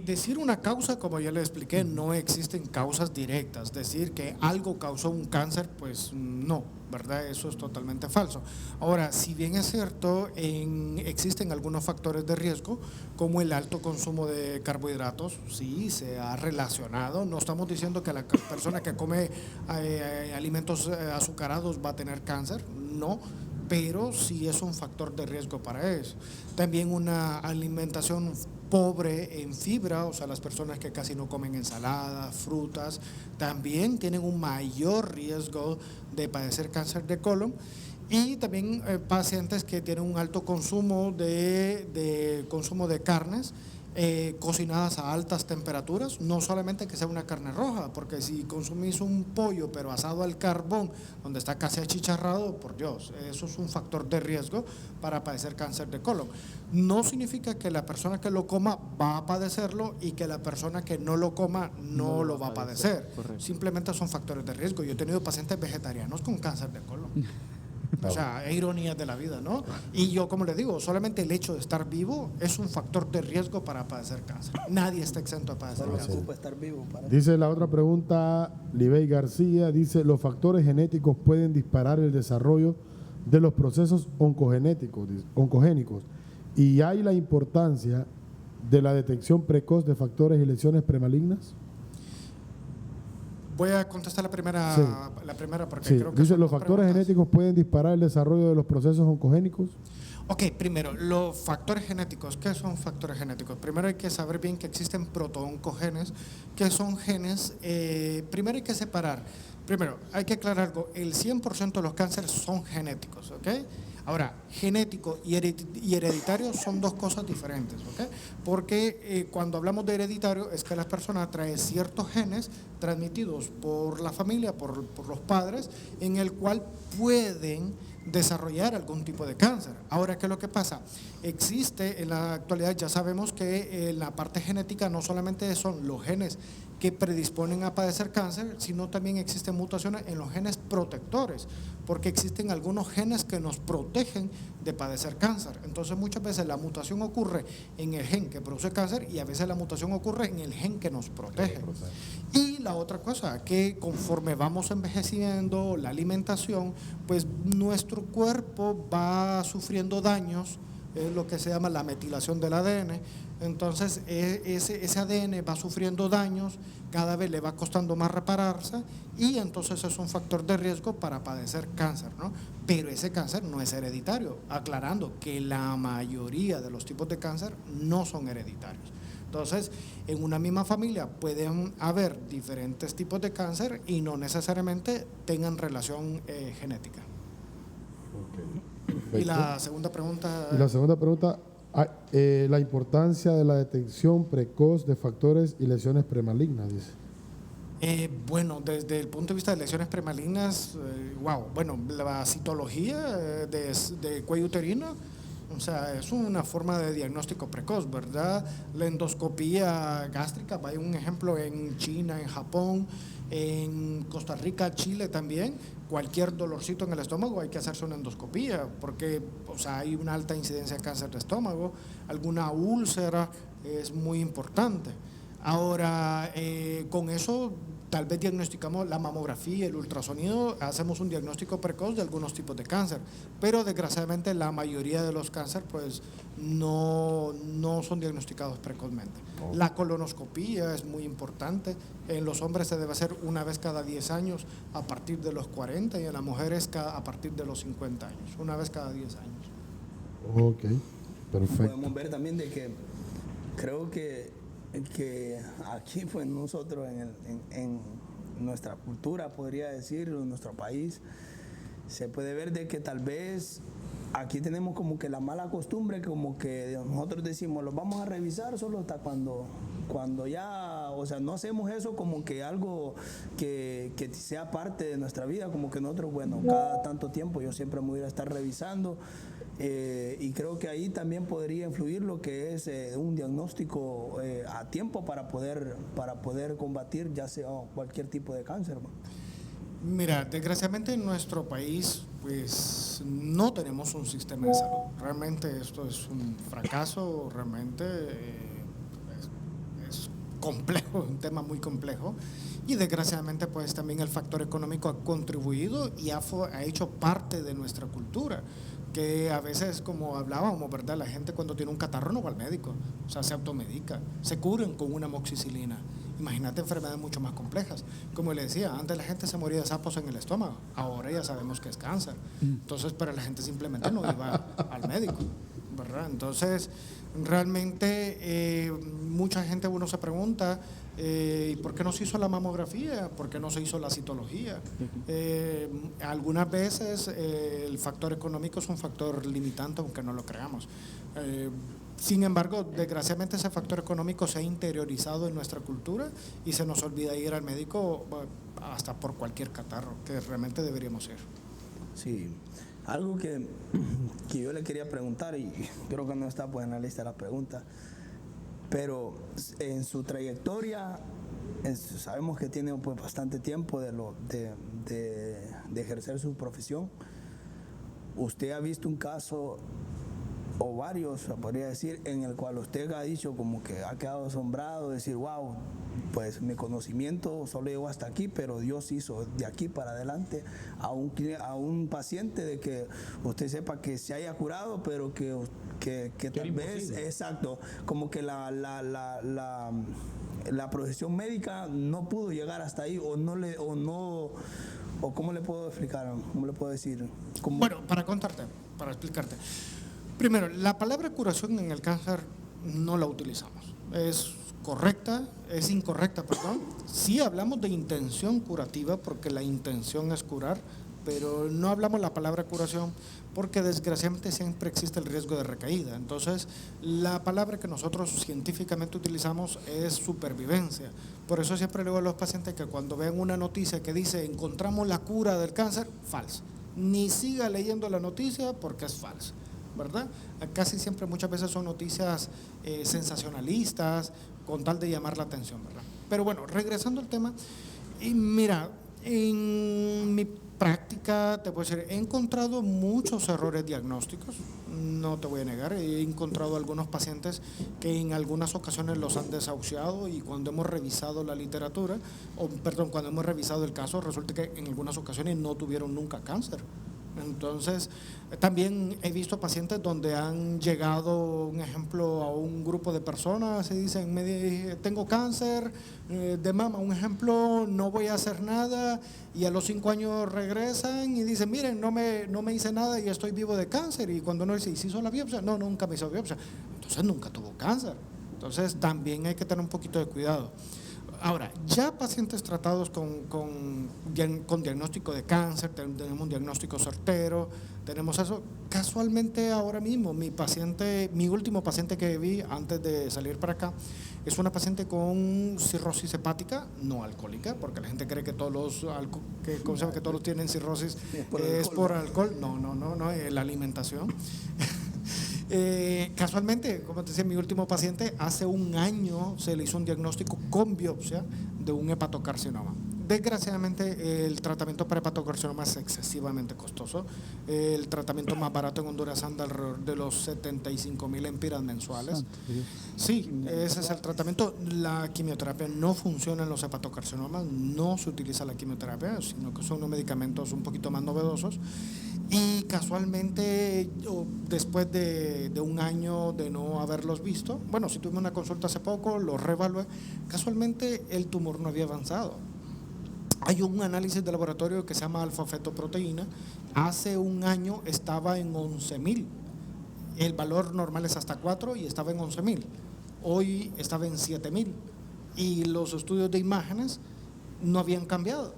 decir una causa, como ya le expliqué, no existen causas directas. Decir que algo causó un cáncer, pues no, ¿verdad? Eso es totalmente falso. Ahora, si bien es cierto, existen algunos factores de riesgo, como el alto consumo de carbohidratos, sí, se ha relacionado. No estamos diciendo que la persona que come alimentos azucarados va a tener cáncer, no, pero sí es un factor de riesgo para eso. También una alimentación pobre en fibra, o sea, las personas que casi no comen ensaladas, frutas, también tienen un mayor riesgo de padecer cáncer de colon. Y también pacientes que tienen un alto consumo de carnes cocinadas a altas temperaturas, no solamente que sea una carne roja, porque si consumís un pollo pero asado al carbón, donde está casi achicharrado, por Dios, eso es un factor de riesgo para padecer cáncer de colon. No significa que la persona que lo coma va a padecerlo y que la persona que no lo coma no lo va a padecer. Correcto. Simplemente son factores de riesgo. Yo he tenido pacientes vegetarianos con cáncer de colon. O sea, es ironía de la vida, ¿no? Y yo, como le digo, solamente el hecho de estar vivo es un factor de riesgo para padecer cáncer. Nadie está exento a padecer cáncer. Ocupa estar vivo para... Dice la otra pregunta, Libey García, dice, ¿los factores genéticos pueden disparar el desarrollo de los procesos oncogénicos? ¿Y hay la importancia de la detección precoz de factores y lesiones premalignas? Voy a contestar la primera, Sí. porque Sí, creo que dice, son ¿los dos factores preguntas. genéticos pueden disparar el desarrollo de los procesos oncogénicos? Ok, primero, los factores genéticos. ¿Qué son factores genéticos? Primero hay que saber bien que existen protooncogenes, que son genes. Primero hay que separar. Primero, hay que aclarar algo. El 100% de los cánceres son genéticos, ¿ok? Ahora, genético y hereditario son dos cosas diferentes, ¿ok? Porque cuando hablamos de hereditario es que las personas traen ciertos genes transmitidos por la familia, por los padres, en el cual pueden desarrollar algún tipo de cáncer. Ahora, ¿qué es lo que pasa? Existe en la actualidad, ya sabemos que la parte genética no solamente son los genes que predisponen a padecer cáncer, sino también existen mutaciones en los genes protectores, porque existen algunos genes que nos protegen de padecer cáncer. Entonces muchas veces la mutación ocurre en el gen que produce cáncer y a veces la mutación ocurre en el gen que nos protege. Y la otra cosa, que conforme vamos envejeciendo, la alimentación, pues nuestro cuerpo va sufriendo daños, es lo que se llama la metilación del ADN. Entonces ese ADN va sufriendo daños, cada vez le va costando más repararse y entonces es un factor de riesgo para padecer cáncer, ¿no? Pero ese cáncer no es hereditario, aclarando que la mayoría de los tipos de cáncer no son hereditarios. Entonces, en una misma familia pueden haber diferentes tipos de cáncer y no necesariamente tengan relación genética. Ok. Y la segunda pregunta... Y la segunda pregunta, la importancia de la detección precoz de factores y lesiones premalignas, dice. Bueno, desde el punto de vista de lesiones premalignas, bueno, la citología de cuello uterino, o sea, es una forma de diagnóstico precoz, ¿verdad? La endoscopía gástrica, hay un ejemplo en China, en Japón, en Costa Rica, Chile también. Cualquier dolorcito en el estómago hay que hacerse una endoscopía, porque o sea, hay una alta incidencia de cáncer de estómago, alguna úlcera es muy importante. Ahora, con eso tal vez diagnosticamos la mamografía, el ultrasonido, hacemos un diagnóstico precoz de algunos tipos de cáncer, pero desgraciadamente la mayoría de los cánceres pues no son diagnosticados precozmente. La colonoscopía es muy importante, en los hombres se debe hacer una vez cada 10 años a partir de los 40 y en las mujeres a partir de los 50 años, una vez cada 10 años. Ok, perfecto. Podemos ver también de que creo que aquí pues nosotros en nuestra cultura, podría decir, en nuestro país, se puede ver de que tal vez aquí tenemos como que la mala costumbre, como que nosotros decimos, los vamos a revisar solo hasta cuando ya, o sea, no hacemos eso como que algo que sea parte de nuestra vida, como que nosotros, bueno, cada tanto tiempo yo siempre me voy a estar revisando. Y creo que ahí también podría influir lo que es un diagnóstico a tiempo para poder combatir ya sea cualquier tipo de cáncer, ¿no? Mira, desgraciadamente en nuestro país pues no tenemos un sistema de salud. Realmente esto es un fracaso, realmente es complejo, un tema muy complejo. Y desgraciadamente pues también el factor económico ha contribuido y ha hecho parte de nuestra cultura, que a veces, como hablábamos, ¿verdad? La gente cuando tiene un catarro no va al médico, o sea, se automedica, se curan con una amoxicilina. Imagínate enfermedades mucho más complejas. Como le decía, antes la gente se moría de sapos en el estómago, ahora ya sabemos que es cáncer. Entonces, pero la gente simplemente no iba al médico, ¿verdad? Entonces, realmente mucha gente, uno se pregunta, ¿por qué no se hizo la mamografía? ¿Por qué no se hizo la citología? Algunas veces el factor económico es un factor limitante, aunque no lo creamos. Sin embargo, desgraciadamente ese factor económico se ha interiorizado en nuestra cultura y se nos olvida ir al médico hasta por cualquier catarro, que realmente deberíamos ir. Sí, algo que yo le quería preguntar, y creo que no está pues en la lista de la pregunta, pero en su trayectoria, sabemos que tiene pues bastante tiempo de ejercer su profesión. ¿Usted ha visto un caso o varios, podría decir, en el cual usted ha dicho como que ha quedado asombrado, decir, wow, pues mi conocimiento solo llegó hasta aquí, pero Dios hizo de aquí para adelante a un paciente, de que usted sepa que se haya curado, pero que tal vez, exacto, como que la profesión médica no pudo llegar hasta ahí, o cómo le puedo explicar, cómo le puedo decir. Bueno, para explicarte. Primero, la palabra curación en el cáncer no la utilizamos. Es incorrecta, perdón. Sí hablamos de intención curativa, porque la intención es curar, pero no hablamos la palabra curación porque desgraciadamente siempre existe el riesgo de recaída. Entonces, la palabra que nosotros científicamente utilizamos es supervivencia. Por eso siempre le digo a los pacientes que cuando ven una noticia que dice encontramos la cura del cáncer, falso. Ni siga leyendo la noticia porque es falso, ¿verdad? Casi siempre, muchas veces son noticias sensacionalistas con tal de llamar la atención, ¿verdad? Pero bueno, regresando al tema, y mira, en mi práctica, te puedo decir, he encontrado muchos errores diagnósticos, no te voy a negar. He encontrado algunos pacientes que en algunas ocasiones los han desahuciado, y cuando hemos revisado la literatura, cuando hemos revisado el caso, resulta que en algunas ocasiones no tuvieron nunca cáncer. Entonces, también he visto pacientes donde han llegado, un ejemplo, a un grupo de personas y dicen, tengo cáncer de mama, un ejemplo, no voy a hacer nada, y a los 5 años regresan y dicen, miren, no me hice nada y estoy vivo de cáncer. Y cuando uno dice, ¿y se hizo la biopsia? No, nunca me hizo biopsia. Entonces nunca tuvo cáncer. Entonces también hay que tener un poquito de cuidado. Ahora, ya pacientes tratados con diagnóstico de cáncer, tenemos un diagnóstico certero, tenemos eso. Casualmente ahora mismo, mi último paciente que vi antes de salir para acá, es una paciente con cirrosis hepática no alcohólica, porque la gente cree que todos los tienen cirrosis es por alcohol. No, la alimentación. Casualmente, como te decía, mi último paciente, hace un año se le hizo un diagnóstico con biopsia de un hepatocarcinoma. Desgraciadamente, el tratamiento para hepatocarcinoma es excesivamente costoso. El tratamiento más barato en Honduras anda alrededor de los 75,000 empiras mensuales. Sí, ese es el tratamiento. La quimioterapia no funciona en los hepatocarcinomas, no se utiliza la quimioterapia, sino que son unos medicamentos un poquito más novedosos. Y casualmente, después de un año de no haberlos visto, bueno, sí tuve una consulta hace poco, los reevalué, casualmente el tumor no había avanzado. Hay un análisis de laboratorio que se llama alfa-fetoproteína. Hace un año estaba en 11,000. El valor normal es hasta 4 y estaba en 11,000. Hoy estaba en 7,000. Y los estudios de imágenes no habían cambiado.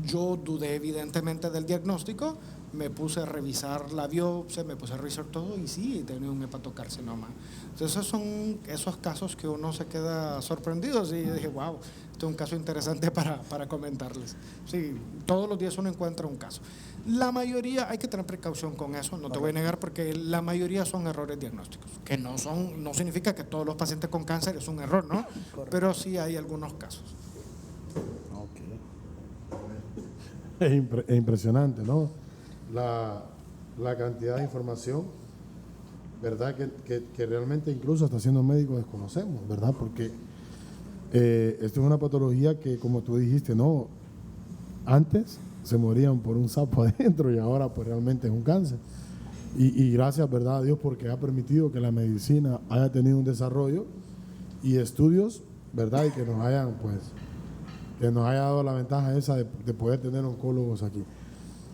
Yo dudé evidentemente del diagnóstico, me puse a revisar la biopsia, me puse a revisar todo y sí, tenía un hepatocarcinoma. Entonces esos son esos casos que uno se queda sorprendido, y dije, wow, este es un caso interesante para comentarles. Sí, todos los días uno encuentra un caso. La mayoría, hay que tener precaución con eso, no te voy a negar, porque la mayoría son errores diagnósticos, que no significa que todos los pacientes con cáncer es un error, ¿no? Pero sí hay algunos casos. Es impresionante, ¿no? La cantidad de información, ¿verdad? Que realmente incluso hasta siendo médicos desconocemos, ¿verdad? Porque esto es una patología que, como tú dijiste, ¿no? Antes se morían por un sapo adentro y ahora pues realmente es un cáncer. Y gracias, ¿verdad?, a Dios, porque ha permitido que la medicina haya tenido un desarrollo y estudios, ¿verdad? Y que nos haya dado la ventaja esa de poder tener oncólogos aquí.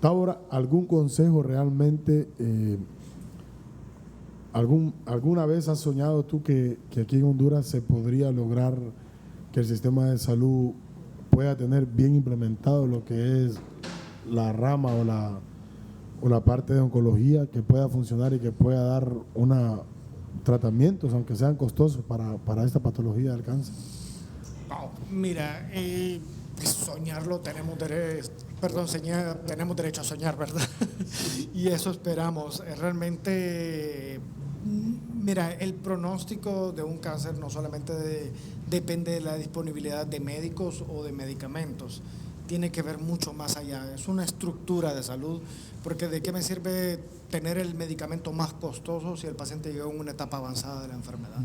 Taura, ¿algún consejo realmente? ¿Alguna vez has soñado tú que aquí en Honduras se podría lograr que el sistema de salud pueda tener bien implementado lo que es la rama o la parte de oncología, que pueda funcionar y que pueda dar tratamientos, aunque sean costosos, para esta patología del cáncer? Mira, soñarlo tenemos derecho a soñar, ¿verdad? Y eso esperamos. Realmente, mira, el pronóstico de un cáncer no solamente depende de la disponibilidad de médicos o de medicamentos. tiene que ver mucho más allá, es una estructura de salud, porque ¿de qué me sirve tener el medicamento más costoso si el paciente llegó en una etapa avanzada de la enfermedad?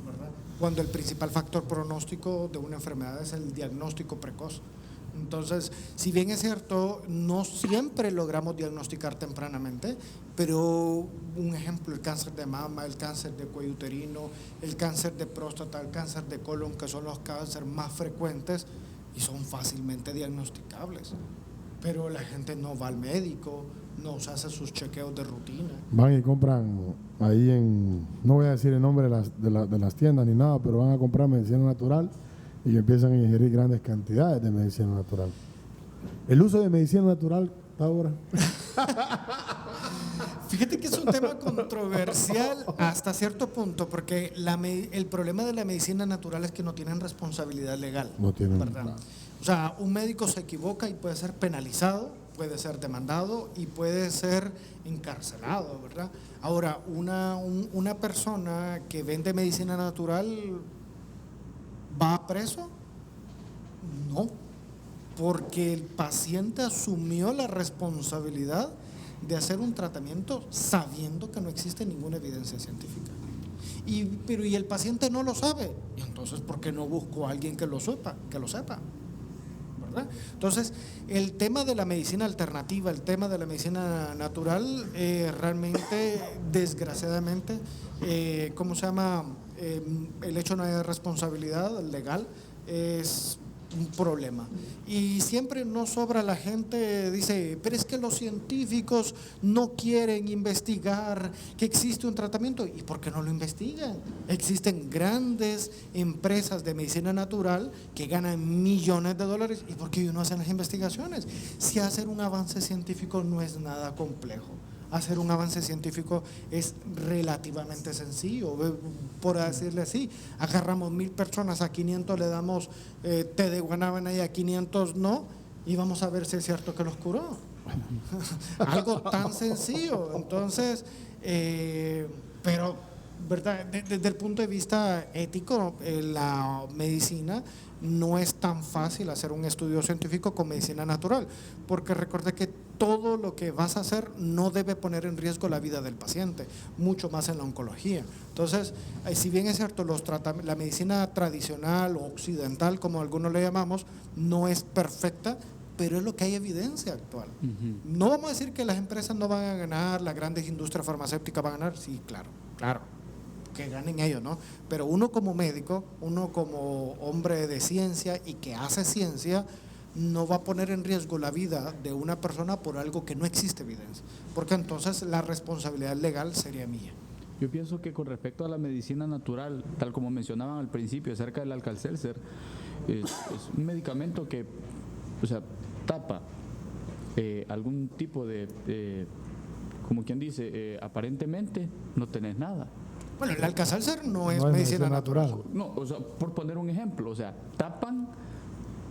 ¿Verdad? Cuando el principal factor pronóstico de una enfermedad es el diagnóstico precoz. Entonces, si bien es cierto, no siempre logramos diagnosticar tempranamente, pero un ejemplo, el cáncer de mama, el cáncer de cuello uterino, el cáncer de próstata, el cáncer de colon, que son los cánceres más frecuentes y son fácilmente diagnosticables. Pero la gente no va al médico, no se hace sus chequeos de rutina. Van y compran ahí no voy a decir el nombre de las tiendas ni nada, pero van a comprar medicina natural y empiezan a ingerir grandes cantidades de medicina natural. El uso de medicina natural ahora. Fíjate que es un tema controversial hasta cierto punto, porque el problema de la medicina natural es que no tienen responsabilidad legal. No tienen. ¿Verdad? O sea, un médico se equivoca y puede ser penalizado, puede ser demandado y puede ser encarcelado, ¿verdad? Ahora, una persona que vende medicina natural ¿va preso? No, porque el paciente asumió la responsabilidad de hacer un tratamiento sabiendo que no existe ninguna evidencia científica. Pero el paciente no lo sabe, y entonces ¿por qué no busco a alguien que lo sepa? ¿Verdad? Entonces, el tema de la medicina alternativa, el tema de la medicina natural, realmente, desgraciadamente, ¿cómo se llama? El hecho no hay responsabilidad legal es un problema. Y siempre nos sobra la gente, dice, pero es que los científicos no quieren investigar que existe un tratamiento. ¿Y por qué no lo investigan? Existen grandes empresas de medicina natural que ganan millones de dólares. ¿Y por qué ellos no hacen las investigaciones? Si hacer un avance científico no es nada complejo. Hacer un avance científico es relativamente sencillo, por decirle así. Agarramos 1000 personas, a 500 le damos té de guanábana y a 500 no, y vamos a ver si es cierto que los curó. Algo tan sencillo. Entonces, pero, ¿verdad? Desde el punto de vista ético, la medicina no es tan fácil hacer un estudio científico con medicina natural, porque recuerda que todo lo que vas a hacer no debe poner en riesgo la vida del paciente, mucho más en la oncología. Entonces, si bien es cierto, la medicina tradicional o occidental, como algunos le llamamos, no es perfecta, pero es lo que hay evidencia actual. No vamos a decir que las empresas no van a ganar, las grandes industrias farmacéuticas van a ganar, sí, claro, que ganen ellos, ¿no? Pero uno como médico, uno como hombre de ciencia y que hace ciencia, no va a poner en riesgo la vida de una persona por algo que no existe evidencia, porque entonces la responsabilidad legal sería mía. Yo pienso que con respecto a la medicina natural, tal como mencionaban al principio acerca del Alka-Seltzer, es un medicamento que, o sea, tapa algún tipo de como quien dice, aparentemente no tenés nada. Bueno, el Alka-Seltzer no es medicina natural. No, o sea, por poner un ejemplo, o sea, tapan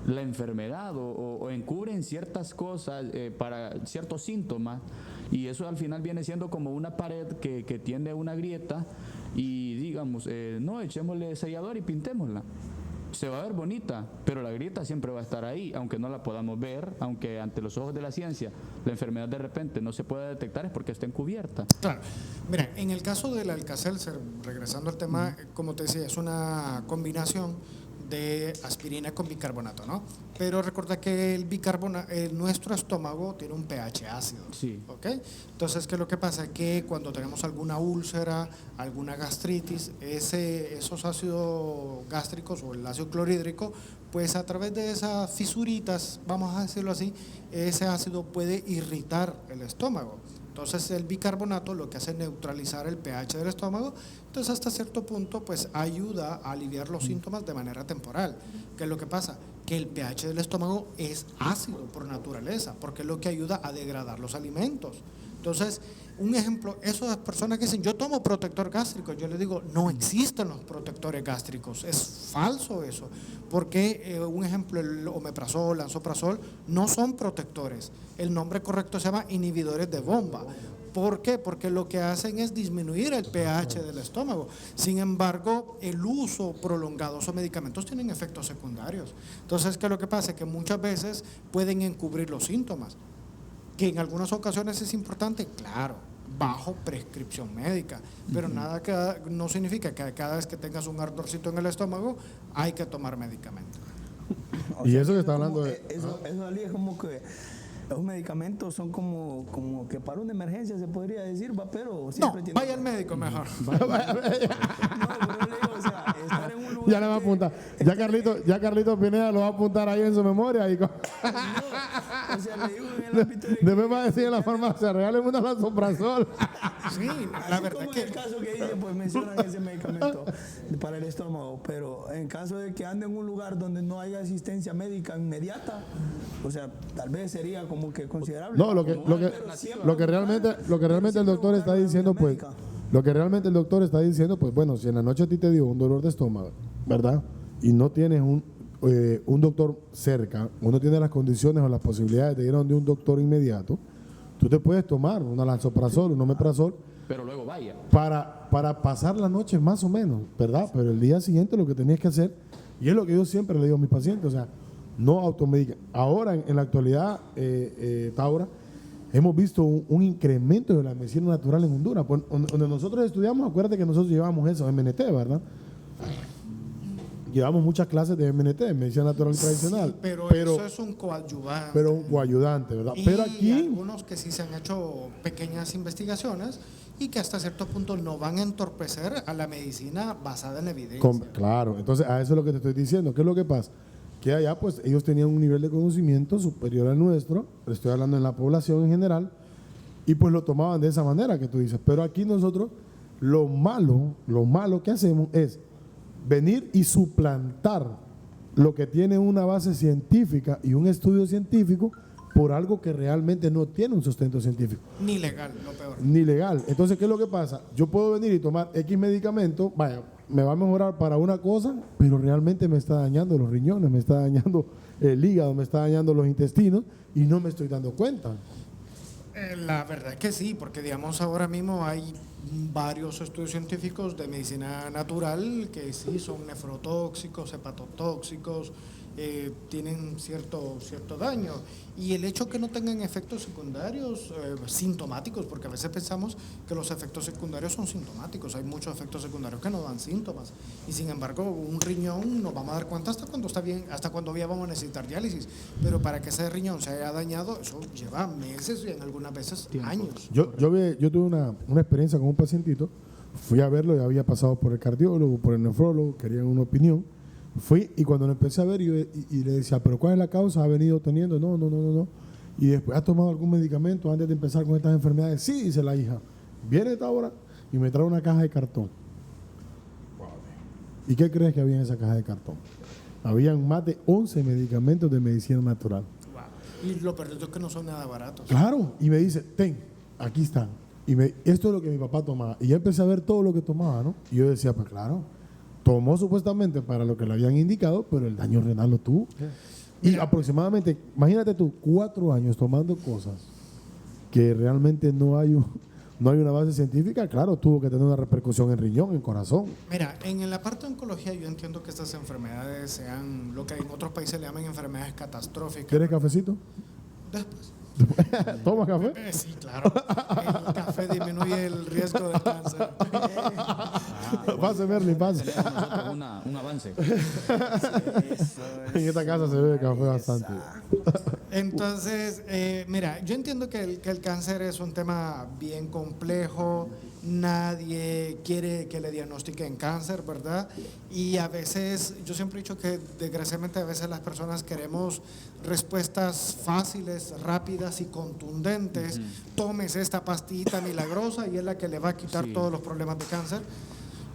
la enfermedad o encubren ciertas cosas para ciertos síntomas, y eso al final viene siendo como una pared que tiene una grieta y digamos, no, echémosle sellador y pintémosla. Se va a ver bonita, pero la grieta siempre va a estar ahí, aunque no la podamos ver, aunque ante los ojos de la ciencia la enfermedad de repente no se pueda detectar, es porque está encubierta. Claro. Mira, en el caso del Alka-Seltzer, regresando al tema, como te decía, es una combinación de aspirina con bicarbonato, ¿no? Pero recuerda que el bicarbonato, nuestro estómago tiene un pH ácido. Sí. ¿Ok? Entonces, ¿qué es lo que pasa? Que cuando tenemos alguna úlcera, alguna gastritis, esos ácidos gástricos o el ácido clorhídrico, pues a través de esas fisuritas, vamos a decirlo así, ese ácido puede irritar el estómago. Entonces el bicarbonato lo que hace es neutralizar el pH del estómago, entonces hasta cierto punto pues ayuda a aliviar los síntomas de manera temporal. ¿Qué es lo que pasa? Que el pH del estómago es ácido por naturaleza, porque es lo que ayuda a degradar los alimentos. Entonces, un ejemplo, esas personas que dicen, yo tomo protector gástrico, yo les digo, no existen los protectores gástricos, es falso eso, porque un ejemplo, el omeprazol, lansoprazol, no son protectores, el nombre correcto se llama inhibidores de bomba. ¿Por qué? Porque lo que hacen es disminuir el pH del estómago. Sin embargo, el uso prolongado de esos medicamentos tienen efectos secundarios. Entonces, ¿qué es lo que pasa? Que muchas veces pueden encubrir los síntomas, que en algunas ocasiones es importante, claro, bajo prescripción médica, pero nada que no significa que cada vez que tengas un ardorcito en el estómago hay que tomar medicamento. Y eso que está hablando de... Eso Ali, es como que los medicamentos son como que para una emergencia se podría decir, pero siempre No, vaya al médico mejor. No, pero yo le digo, o sea, estar en un lugar Ya le va a apuntar. Ya Carlito Pineda lo va a apuntar ahí en su memoria. Y No, o sea, le digo en el ámbito de que- después va a decir en la farmacia, regáleme una lansoprazol. Sí, la Así verdad como que en el caso que dice, pues mencionan ese medicamento para el estómago, pero en caso de que ande en un lugar donde no haya asistencia médica inmediata, o sea, tal vez sería como que considerable. No, lo que realmente el doctor está diciendo, pues, lo que realmente el doctor está diciendo, pues, bueno, si en la noche a ti te dio un dolor de estómago, ¿verdad? Y no tienes un doctor cerca, o no tienes las condiciones o las posibilidades de ir a donde un doctor inmediato, tú te puedes tomar una lansoprazol, un omeprazol, Pero luego vaya. para pasar la noche más o menos, ¿verdad? Pero el día siguiente lo que tenías que hacer, y es lo que yo siempre le digo a mis pacientes, o sea, no automedica. Ahora, en la actualidad, Taura, hemos visto un incremento de la medicina natural en Honduras. Pues, donde nosotros estudiamos, acuérdate que nosotros llevábamos eso, MNT, ¿verdad? Llevamos muchas clases de MNT, medicina natural tradicional. sí, pero eso es un coadyuvante. Pero un coayudante, ¿verdad? Y Pero aquí... algunos que sí se han hecho pequeñas investigaciones y que hasta cierto punto no van a entorpecer a la medicina basada en evidencia. Claro, entonces a eso es lo que te estoy diciendo. ¿Qué es lo que pasa? Que allá pues ellos tenían un nivel de conocimiento superior al nuestro, estoy hablando en la población en general, y pues lo tomaban de esa manera que tú dices. Pero aquí nosotros lo malo que hacemos es venir y suplantar lo que tiene una base científica y un estudio científico por algo que realmente no tiene un sustento científico. Ni legal, lo peor. Ni legal. Entonces, ¿qué es lo que pasa? Yo puedo venir y tomar X medicamento, vaya, me va a mejorar para una cosa, pero realmente me está dañando los riñones, me está dañando el hígado, me está dañando los intestinos y no me estoy dando cuenta. La verdad que sí, porque digamos ahora mismo hay varios estudios científicos de medicina natural que sí son nefrotóxicos, hepatotóxicos, tienen cierto daño. Y el hecho que no tengan efectos secundarios sintomáticos, porque a veces pensamos que los efectos secundarios son sintomáticos, hay muchos efectos secundarios que no dan síntomas. Y sin embargo, un riñón nos vamos a dar cuenta hasta cuando está bien, hasta cuando ya vamos a necesitar diálisis. Pero para que ese riñón se haya dañado, eso lleva meses y en algunas veces años. Yo tuve una experiencia con un pacientito, fui a verlo, ya había pasado por el cardiólogo, por el nefrólogo, querían una opinión. Fui y cuando lo empecé a ver y le decía, ¿pero cuál es la causa? ¿Ha venido teniendo? No. Y después, ¿ha tomado algún medicamento antes de empezar con estas enfermedades? Sí, dice la hija. Viene esta hora y me trae una caja de cartón. ¿Y qué crees que había en esa caja de cartón? Habían más de 11 medicamentos de medicina natural. Wow. Y lo peor es que no son nada baratos. Claro, y me dice, aquí están. Y esto es lo que mi papá tomaba. Y yo empecé a ver todo lo que tomaba, ¿no? Y yo decía, pues claro, tomó supuestamente para lo que le habían indicado, pero el daño renal lo tuvo. Y aproximadamente, imagínate tú, 4 años tomando cosas que realmente no hay una base científica, claro, tuvo que tener una repercusión en riñón, en corazón. Mira, en la parte de oncología yo entiendo que estas enfermedades sean lo que en otros países le llaman enfermedades catastróficas. ¿Quieres cafecito? Después. ¿Toma café? Sí, claro. El café disminuye el riesgo de cáncer. Pase, Merlin, pase. Tenemos nosotros un avance. En esta casa se bebe café bastante. Entonces, mira, yo entiendo que el cáncer es un tema bien complejo. Nadie quiere que le diagnostiquen cáncer, ¿verdad? Y a veces, yo siempre he dicho que desgraciadamente a veces las personas queremos respuestas fáciles, rápidas y contundentes. Tómese esta pastillita milagrosa y es la que le va a quitar todos los problemas de cáncer.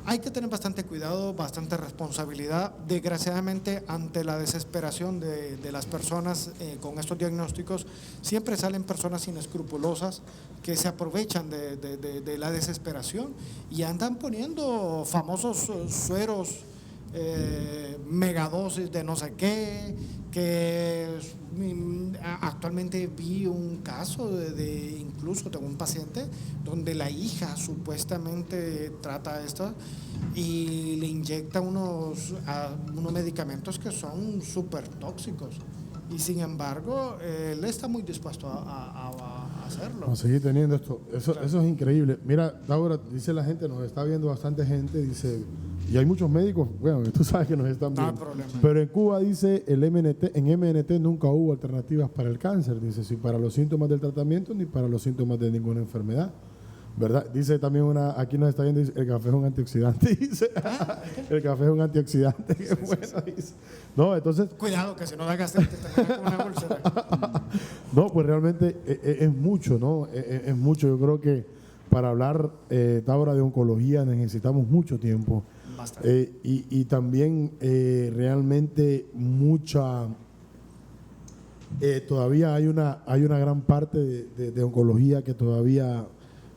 Hay que tener bastante cuidado, bastante responsabilidad. Desgraciadamente, ante la desesperación de las personas con estos diagnósticos, siempre salen personas inescrupulosas que se aprovechan de la desesperación y andan poniendo famosos sueros megadosis de no sé qué, que actualmente vi un caso incluso de un paciente donde la hija supuestamente trata esto y le inyecta unos medicamentos que son súper tóxicos y sin embargo él está muy dispuesto a hacerlo. A seguir teniendo esto. Eso es increíble. Mira, ahora dice la gente, nos está viendo bastante gente, dice, y hay muchos médicos, bueno, tú sabes que nos están viendo. No hay problema. Pero en Cuba dice, en MNT nunca hubo alternativas para el cáncer, dice, si para los síntomas del tratamiento ni para los síntomas de ninguna enfermedad. ¿Verdad? Dice también aquí nos está viendo, dice, el café es un antioxidante, dice. El café es un antioxidante, qué bueno, dice. No, entonces... Cuidado, que si no da gastritis te quedas con una úlcera. No, pues realmente es mucho, ¿no? Es mucho. Yo creo que para hablar, Taura, de oncología necesitamos mucho tiempo. Y también realmente todavía hay una gran parte de oncología que todavía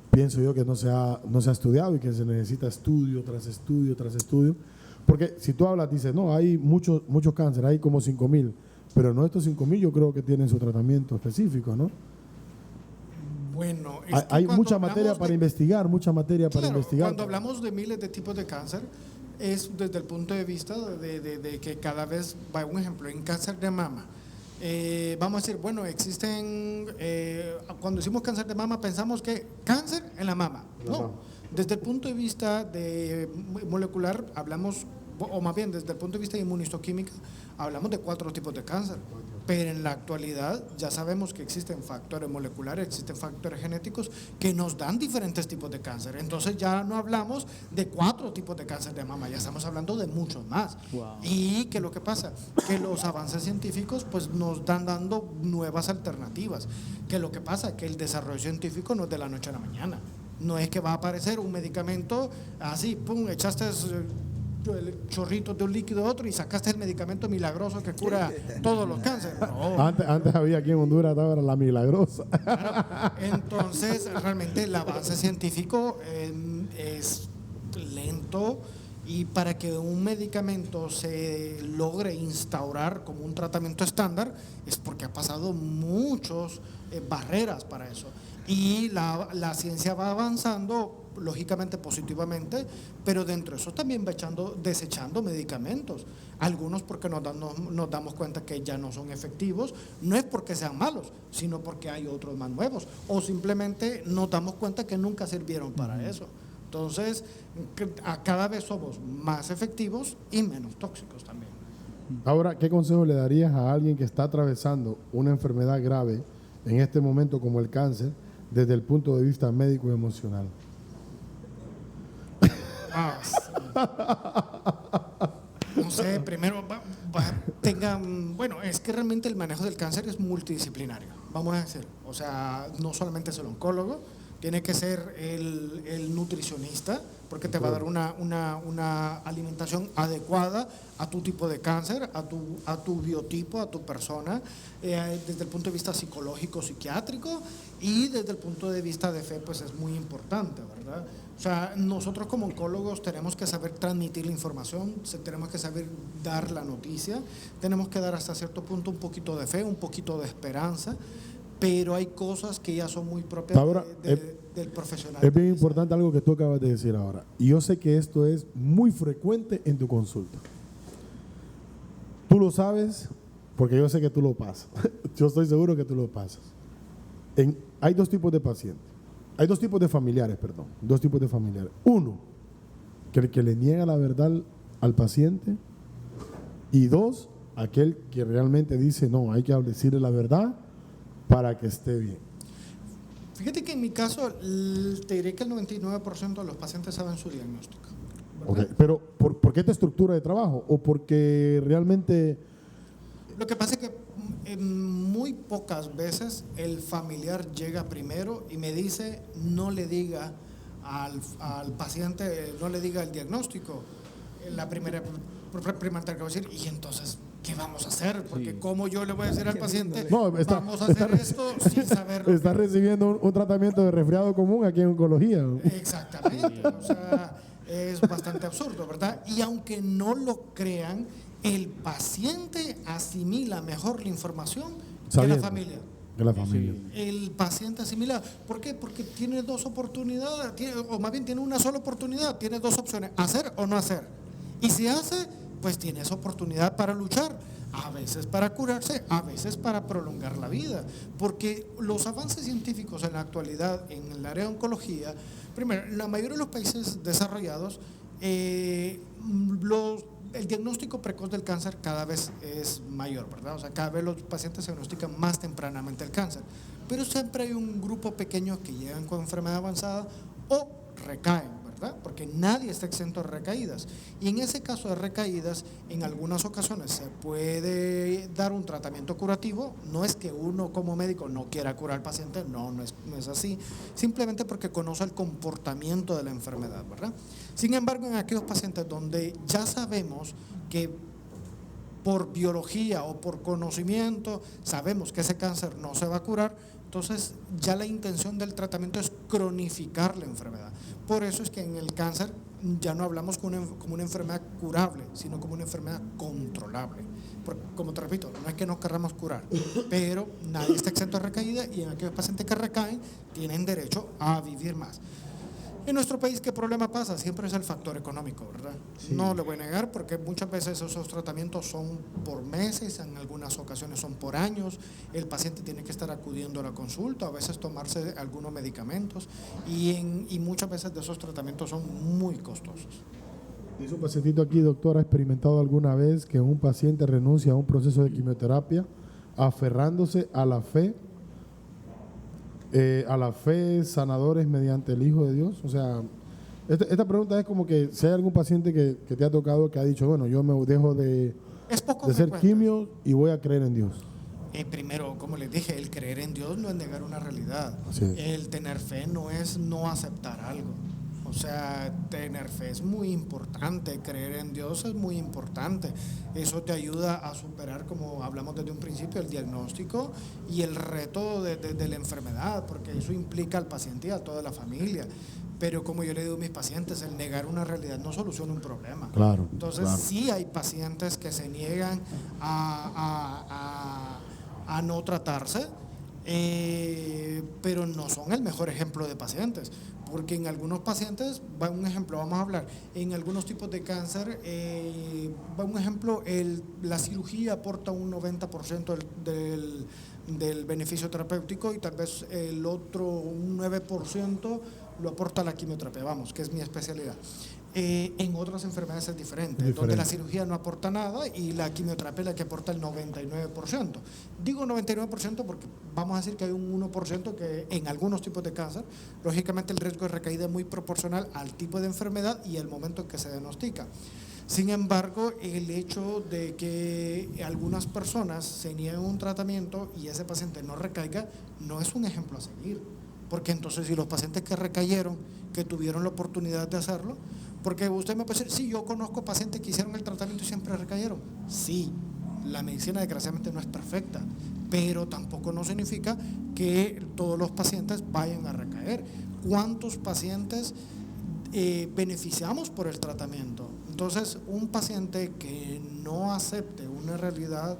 pienso yo que no se ha estudiado y que se necesita estudio tras estudio tras estudio. Porque si tú hablas, dices, no, hay muchos cánceres, hay como 5.000, pero no estos 5.000 yo creo que tienen su tratamiento específico, ¿no? Bueno, hay mucha materia para investigar, mucha materia para investigar. Cuando hablamos de miles de tipos de cáncer, es desde el punto de vista de que cada vez, un ejemplo, en cáncer de mama, vamos a decir, bueno, existen, cuando decimos cáncer de mama pensamos que cáncer en la mama. No, desde el punto de vista de molecular hablamos, o más bien desde el punto de vista de inmunistoquímica, hablamos de 4 tipos de cáncer. Pero en la actualidad ya sabemos que existen factores moleculares, existen factores genéticos que nos dan diferentes tipos de cáncer. Entonces ya no hablamos de 4 tipos de cáncer de mama, ya estamos hablando de muchos más. Wow. Y que lo que pasa, que los avances científicos pues nos están dando nuevas alternativas. Que lo que pasa, que el desarrollo científico no es de la noche a la mañana. No es que va a aparecer un medicamento así, pum, echaste el chorrito de un líquido a otro y sacaste el medicamento milagroso que cura todos los cánceres. No. Antes había aquí en Honduras, ahora la milagrosa. Claro. Entonces, realmente el avance científico es lento y para que un medicamento se logre instaurar como un tratamiento estándar es porque ha pasado muchas barreras para eso. Y la ciencia va avanzando lógicamente positivamente, pero dentro de eso también va desechando medicamentos, algunos porque nos damos cuenta que ya no son efectivos, no es porque sean malos, sino porque hay otros más nuevos, o simplemente nos damos cuenta que nunca sirvieron para eso. Entonces, cada vez somos más efectivos y menos tóxicos también. Ahora, ¿qué consejo le darías a alguien que está atravesando una enfermedad grave en este momento como el cáncer, desde el punto de vista médico y emocional? No sé, primero bueno, es que realmente el manejo del cáncer es multidisciplinario, vamos a decir, o sea, no solamente es el oncólogo, tiene que ser el nutricionista, porque te va a dar una alimentación adecuada a tu tipo de cáncer, a tu biotipo, a tu persona, desde el punto de vista psicológico, psiquiátrico, y desde el punto de vista de fe, pues es muy importante, ¿verdad? O sea, nosotros como oncólogos tenemos que saber transmitir la información, tenemos que saber dar la noticia, tenemos que dar hasta cierto punto un poquito de fe, un poquito de esperanza, pero hay cosas que ya son muy propias ahora, del profesional. Es bien importante algo que tú acabas de decir ahora. Y yo sé que esto es muy frecuente en tu consulta. Tú lo sabes porque yo sé que tú lo pasas. Yo estoy seguro que tú lo pasas. Hay 2 tipos de pacientes. Hay 2 tipos de familiares, perdón. 2 tipos de familiares. Uno, que el que le niega la verdad al paciente. Y 2, aquel que realmente dice, no, hay que decirle la verdad para que esté bien. Fíjate que en mi caso, te diré que el 99% de los pacientes saben su diagnóstico. Okay, pero ¿por qué esta estructura de trabajo? ¿O porque realmente...? Lo que pasa es que muy pocas veces el familiar llega primero y me dice, no le diga al paciente, no le diga el diagnóstico. La primera pregunta que voy a decir, y entonces, ¿qué vamos a hacer? Porque ¿cómo yo le voy a decir al paciente, vamos a hacer esto sin saberlo? Está recibiendo un tratamiento de resfriado común aquí en oncología. Exactamente. O sea, Es bastante absurdo, ¿verdad? Y aunque no lo crean, el paciente asimila mejor la información que la familia. De la familia. El paciente asimila. ¿Por qué? Porque tiene dos oportunidades, o más bien tiene una sola oportunidad, tiene dos opciones, hacer o no hacer. Y si hace, pues tiene esa oportunidad para luchar, a veces para curarse, a veces para prolongar la vida. Porque los avances científicos en la actualidad en el área de oncología, primero, en la mayoría de los países desarrollados, el diagnóstico precoz del cáncer cada vez es mayor, ¿verdad? O sea, cada vez los pacientes se diagnostican más tempranamente el cáncer. Pero siempre hay un grupo pequeño que llegan con enfermedad avanzada o recaen, ¿verdad? Porque nadie está exento de recaídas. Y en ese caso de recaídas, en algunas ocasiones se puede dar un tratamiento curativo. No es que uno como médico no quiera curar al paciente, no es así. Simplemente porque conoce el comportamiento de la enfermedad, ¿verdad? Sin embargo, en aquellos pacientes donde ya sabemos que por biología o por conocimiento sabemos que ese cáncer no se va a curar, entonces ya la intención del tratamiento es cronificar la enfermedad. Por eso es que en el cáncer ya no hablamos como una enfermedad curable, sino como una enfermedad controlable. Porque, como te repito, no es que no queramos curar, pero nadie está exento de recaída y en aquellos pacientes que recaen tienen derecho a vivir más. En nuestro país, ¿qué problema pasa? Siempre es el factor económico, ¿verdad? Sí. No le voy a negar, porque muchas veces esos tratamientos son por meses, en algunas ocasiones son por años. El paciente tiene que estar acudiendo a la consulta, a veces tomarse algunos medicamentos y muchas veces de esos tratamientos son muy costosos. Dice un pacientito aquí, doctor, ¿ha experimentado alguna vez que un paciente renuncia a un proceso de quimioterapia aferrándose a la fe sanadores mediante el Hijo de Dios? O sea, esta pregunta es como que si hay algún paciente que te ha tocado que ha dicho, bueno, yo me dejo de ser quimio y voy a creer en Dios. Primero, como les dije, el creer en Dios no es negar una realidad. El tener fe no es no aceptar algo. O sea, tener fe es muy importante, creer en Dios es muy importante. Eso te ayuda a superar, como hablamos desde un principio, el diagnóstico y el reto de la enfermedad, porque eso implica al paciente y a toda la familia. Pero como yo le digo a mis pacientes, el negar una realidad no soluciona un problema. Claro. Entonces, claro, sí hay pacientes que se niegan a no tratarse, pero no son el mejor ejemplo de pacientes. Porque en algunos pacientes, un ejemplo, vamos a hablar, en algunos tipos de cáncer, un ejemplo, la cirugía aporta un 90% del beneficio terapéutico y tal vez el otro, un 9%, lo aporta la quimioterapia, que es mi especialidad. En otras enfermedades es diferente, donde la cirugía no aporta nada y la quimioterapia es la que aporta el 99%. Digo 99% porque vamos a decir que hay un 1% que en algunos tipos de cáncer, lógicamente el riesgo de recaída es muy proporcional al tipo de enfermedad y el momento en que se diagnostica. Sin embargo, el hecho de que algunas personas se nieguen un tratamiento y ese paciente no recaiga, no es un ejemplo a seguir. Porque entonces si los pacientes que recayeron, que tuvieron la oportunidad de hacerlo, porque usted me puede decir, sí, yo conozco pacientes que hicieron el tratamiento y siempre recayeron. Sí, la medicina desgraciadamente no es perfecta, pero tampoco no significa que todos los pacientes vayan a recaer. ¿Cuántos pacientes beneficiamos por el tratamiento? Entonces, un paciente que no acepte una realidad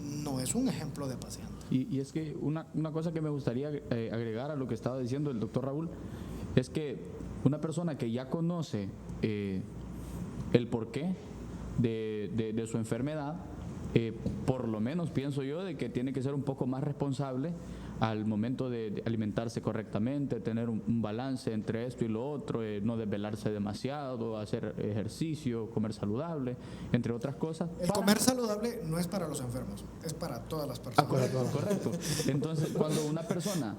no es un ejemplo de paciente. Y es que una cosa que me gustaría agregar a lo que estaba diciendo el doctor Raúl es que una persona que ya conoce el porqué de su enfermedad, por lo menos pienso yo de que tiene que ser un poco más responsable al momento de alimentarse correctamente, tener un balance entre esto y lo otro, no desvelarse demasiado, hacer ejercicio, comer saludable, entre otras cosas. El comer saludable no es para los enfermos, es para todas las personas. Correcto. Entonces, cuando una persona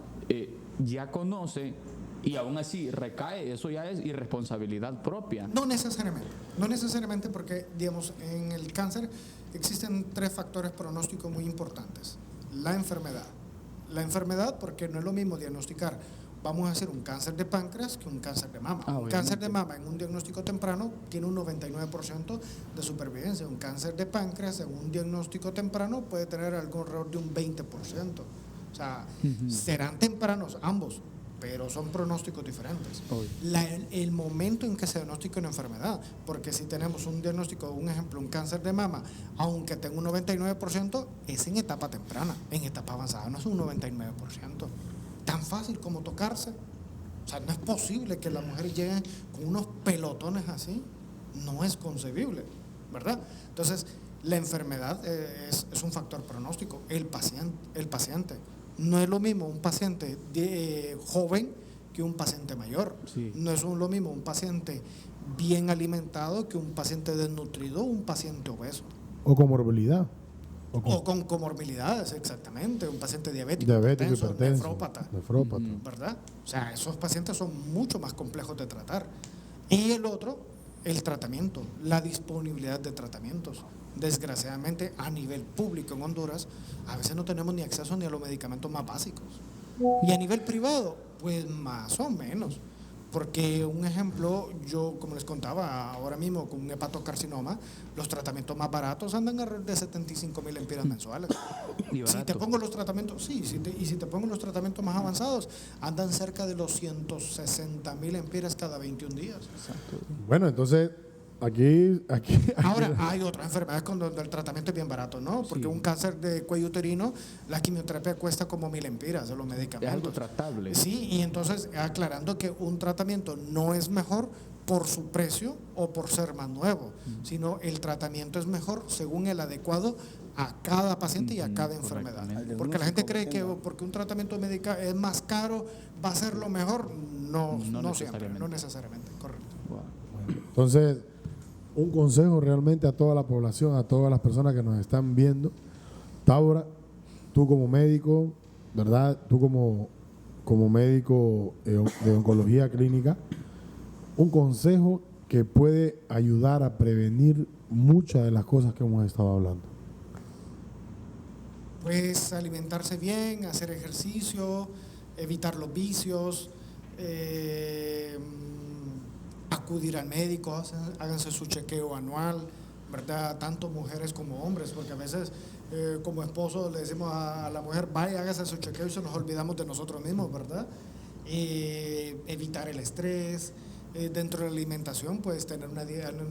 ya conoce y aún así recae, eso ya es irresponsabilidad propia. No necesariamente porque, digamos, en el cáncer existen 3 factores pronósticos muy importantes. La enfermedad, porque no es lo mismo diagnosticar, vamos a hacer un cáncer de páncreas que un cáncer de mama. Un cáncer de mama en un diagnóstico temprano tiene un 99% de supervivencia. Un cáncer de páncreas en un diagnóstico temprano puede tener alrededor de un 20%. O sea, serán tempranos ambos, pero son pronósticos diferentes. Obvio. El momento en que se diagnostica una enfermedad, porque si tenemos un diagnóstico, un ejemplo, un cáncer de mama, aunque tenga un 99%, es en etapa temprana, en etapa avanzada no es un 99%. Tan fácil como tocarse. O sea, no es posible que las mujeres lleguen con unos pelotones así, no es concebible, ¿verdad? Entonces, la enfermedad es un factor pronóstico. El paciente. No es lo mismo un paciente joven que un paciente mayor. Sí. No es lo mismo un paciente bien alimentado que un paciente desnutrido o un paciente obeso. O comorbilidad. O con comorbilidades, exactamente. Un paciente diabético, Hipertenso, nefrópata. nefrópata. ¿Verdad? O sea, esos pacientes son mucho más complejos de tratar. Y el otro, el tratamiento, la disponibilidad de tratamientos. Desgraciadamente, a nivel público en Honduras, a veces no tenemos ni acceso ni a los medicamentos más básicos. Y a nivel privado, pues más o menos. Porque un ejemplo, yo como les contaba ahora mismo con un hepatocarcinoma, los tratamientos más baratos andan alrededor de 75,000 lempiras mensuales. Y Si te barato. pongo los tratamientos, sí, y si te pongo los tratamientos más avanzados, andan cerca de los 160,000 lempiras cada 21 días. Exacto. Bueno, entonces, aquí Ahora, hay otras enfermedades donde el tratamiento es bien barato, ¿no? Porque Sí. un cáncer de cuello uterino, la quimioterapia cuesta como 1,000 lempiras de los Es medicamentos. algo tratable. Sí, y entonces aclarando que un tratamiento no es mejor por su precio o por ser más nuevo, sino el tratamiento es mejor según el adecuado a cada paciente y a cada enfermedad. correctamente. Porque la gente cree que porque un tratamiento médico es más caro va a ser lo mejor. No, No siempre, necesariamente. no necesariamente, correcto. Wow. Entonces, un consejo realmente a toda la población, a todas las personas que nos están viendo. Taura, tú como médico, ¿verdad? Tú como médico de oncología clínica, un consejo que puede ayudar a prevenir muchas de las cosas que hemos estado hablando. Pues alimentarse bien, hacer ejercicio, evitar los vicios, acudir al médico, háganse su chequeo anual, ¿verdad? Tanto mujeres como hombres, porque a veces como esposo le decimos a la mujer, vaya, hágase su chequeo y se nos olvidamos de nosotros mismos, ¿verdad? Evitar el estrés. Dentro de la alimentación, pues tener una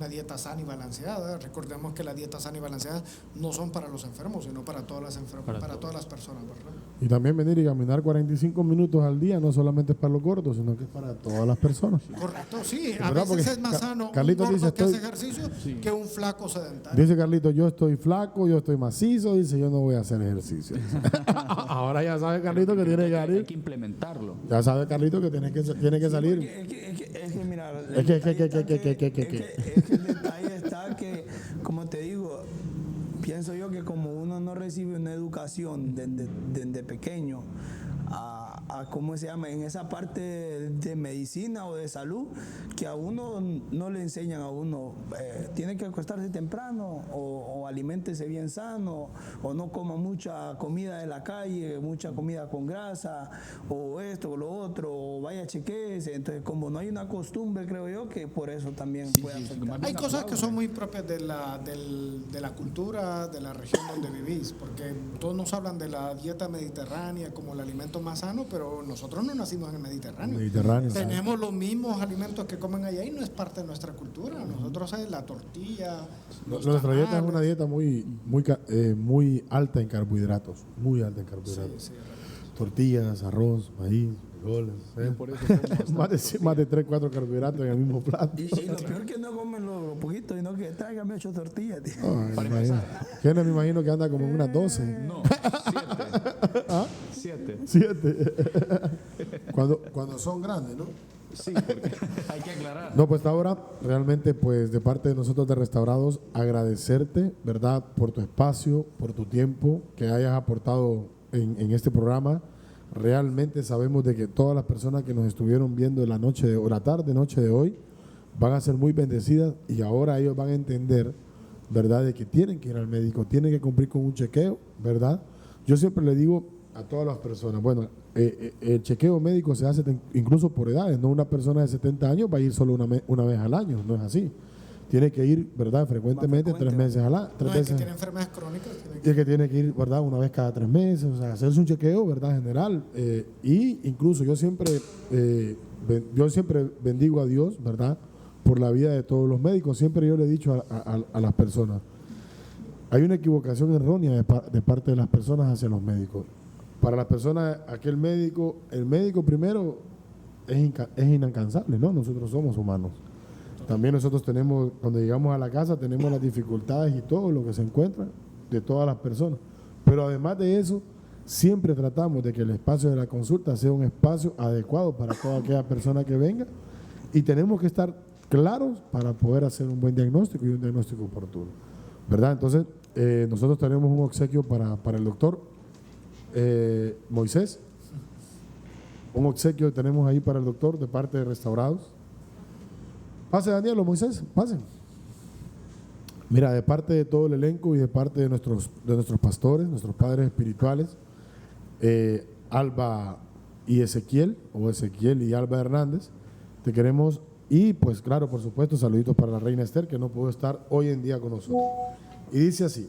dieta sana y balanceada. Recordemos que las dietas sanas y balanceadas no son para los enfermos, sino para todas las personas, ¿verdad? Y también venir y caminar 45 minutos al día, no solamente es para los gordos, sino que es para todas las personas. Correcto, sí. A ¿Verdad? veces Porque es más sano Carlito un gordo dice, que hace estoy- ejercicio que un flaco sedentario. Dice Carlito, yo estoy flaco, yo estoy macizo, dice, yo no voy a hacer ejercicio. Ahora ya sabe Carlito que tiene que Hay salir. que implementarlo. Ya sabe Carlito que tiene que salir. Es que mira, Es que- el detalle está que, como te digo, pienso yo que como uno no recibe una educación desde pequeño a cómo se llama, en esa parte de medicina o de salud, que a uno no le enseñan a uno, tiene que acostarse temprano o aliméntese bien sano o no coma mucha comida de la calle, mucha comida con grasa o esto o lo otro, o vaya chequeese. Entonces, como no hay una costumbre, creo yo que por eso también puede afectar. más Hay bien cosas que aplaudo. son muy propias de la cultura, de la región donde vivís, porque todos nos hablan de la dieta mediterránea como el alimento más sano, pero nosotros no nacimos en el Mediterráneo. Mediterráneo. Tenemos los mismos alimentos que comen allá y no es parte de nuestra cultura. Nosotros es la tortilla, los Nuestra dieta es tamales. una dieta muy alta en carbohidratos, muy alta en carbohidratos. Sí, Tortillas, arroz, maíz, frijoles. Por eso somos más de 3, 4 carbohidratos en el mismo plato. Y lo peor que no comen lo poquito, sino que tráigame 8 tortillas, tío. Ay, Para imagínate. Kenneth me imagino que anda como en unas 12. No, 7. 7. Cuando son grandes, ¿no? Sí, porque hay que aclarar. No, pues ahora realmente pues de parte de nosotros de Restaurados agradecerte, ¿verdad? Por tu espacio, por tu tiempo que hayas aportado en este programa. Realmente sabemos de que todas las personas que nos estuvieron viendo la noche de hoy van a ser muy bendecidas y ahora ellos van a entender, ¿verdad? De que tienen que ir al médico, tienen que cumplir con un chequeo, ¿verdad? Yo siempre le digo a todas las personas, bueno, el chequeo médico se hace incluso por edades, no una persona de 70 años va a ir solo una vez al año, no es así. tiene que ir, ¿verdad? Frecuentemente, 3 meses a la... 3 No, el que veces. tiene enfermedades crónicas tiene Y el que tiene que ir, ¿verdad? Una vez cada 3 meses, o sea, hacerse un chequeo, ¿verdad? General. Y incluso yo siempre bendigo a Dios, ¿verdad? Por la vida de todos los médicos. Siempre yo le he dicho a las personas, hay una equivocación errónea de parte de las personas hacia los médicos. Para las personas, el médico primero es inalcanzable, ¿no? Nosotros somos humanos. También nosotros tenemos, cuando llegamos a la casa, tenemos las dificultades y todo lo que se encuentra de todas las personas. Pero además de eso, siempre tratamos de que el espacio de la consulta sea un espacio adecuado para toda aquella persona que venga, y tenemos que estar claros para poder hacer un buen diagnóstico y un diagnóstico oportuno, ¿verdad? Entonces, nosotros tenemos un obsequio para el doctor Moisés. Un obsequio tenemos ahí para el doctor de parte de Restaurados. Pase, Daniel o Moisés, pasen. Mira, de parte de todo el elenco y de parte de nuestros pastores, nuestros padres espirituales, Alba y Ezequiel, o Ezequiel y Alba Hernández, te queremos, y pues claro, por supuesto, saluditos para la reina Esther, que no pudo estar hoy en día con nosotros. Y dice así: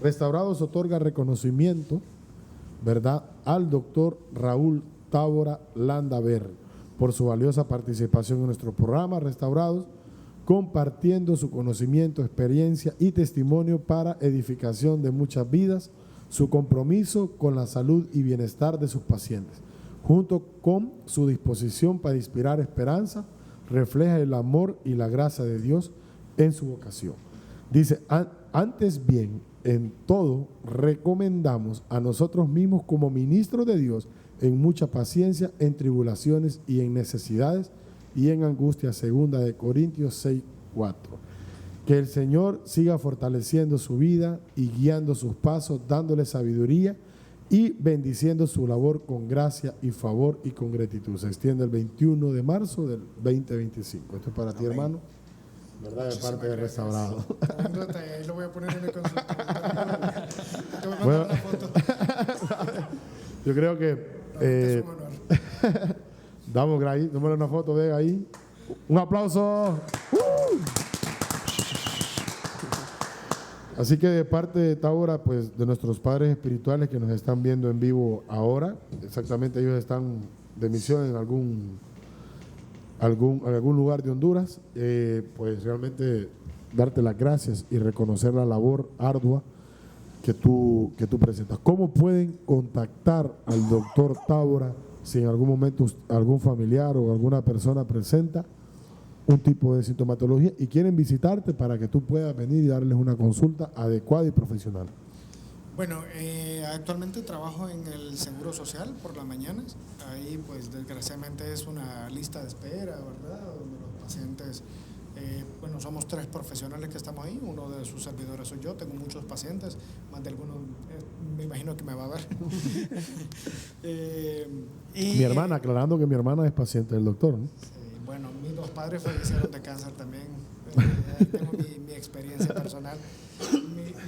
Restaurados otorga reconocimiento, ¿verdad?, al doctor Raúl Tábora Landaver por su valiosa participación en nuestro programa Restaurados, compartiendo su conocimiento, experiencia y testimonio para edificación de muchas vidas, su compromiso con la salud y bienestar de sus pacientes, junto con su disposición para inspirar esperanza, refleja el amor y la gracia de Dios en su vocación. Dice, antes bien, en todo recomendamos a nosotros mismos como ministros de Dios en mucha paciencia, en tribulaciones y en necesidades y en angustia, 2 Corintios 6:4. Que el Señor siga fortaleciendo su vida y guiando sus pasos, dándole sabiduría y bendiciendo su labor con gracia y favor y con gratitud. Se extiende el 21 de marzo del 2025. Esto es para ti, hermano, ¿verdad? De parte de Restaurado. Ahí lo voy a poner en el consultorio. Te voy a mandar Bueno, una foto. yo creo que Es un honor. damos ahí, démosle una foto de ahí. Un aplauso. Así que de parte de Tábora, pues de nuestros padres espirituales que nos están viendo en vivo ahora, exactamente ellos están de misión en algún lugar de Honduras, pues realmente darte las gracias y reconocer la labor ardua que tú presentas. ¿Cómo pueden contactar al doctor Tábora si en algún momento algún familiar o alguna persona presenta un tipo de sintomatología y quieren visitarte para que tú puedas venir y darles una consulta adecuada y profesional? Bueno, actualmente trabajo en el Seguro Social por las mañanas. Ahí, pues, desgraciadamente es una lista de espera, ¿verdad? Donde los pacientes, bueno, somos 3 profesionales que estamos ahí. Uno de sus servidores soy yo. Tengo muchos pacientes, más de algunos, me imagino que me va a ver. Mi hermana, aclarando que mi hermana es paciente del doctor, ¿no? Bueno, mis 2 padres fallecieron de cáncer también. Tengo mi experiencia personal.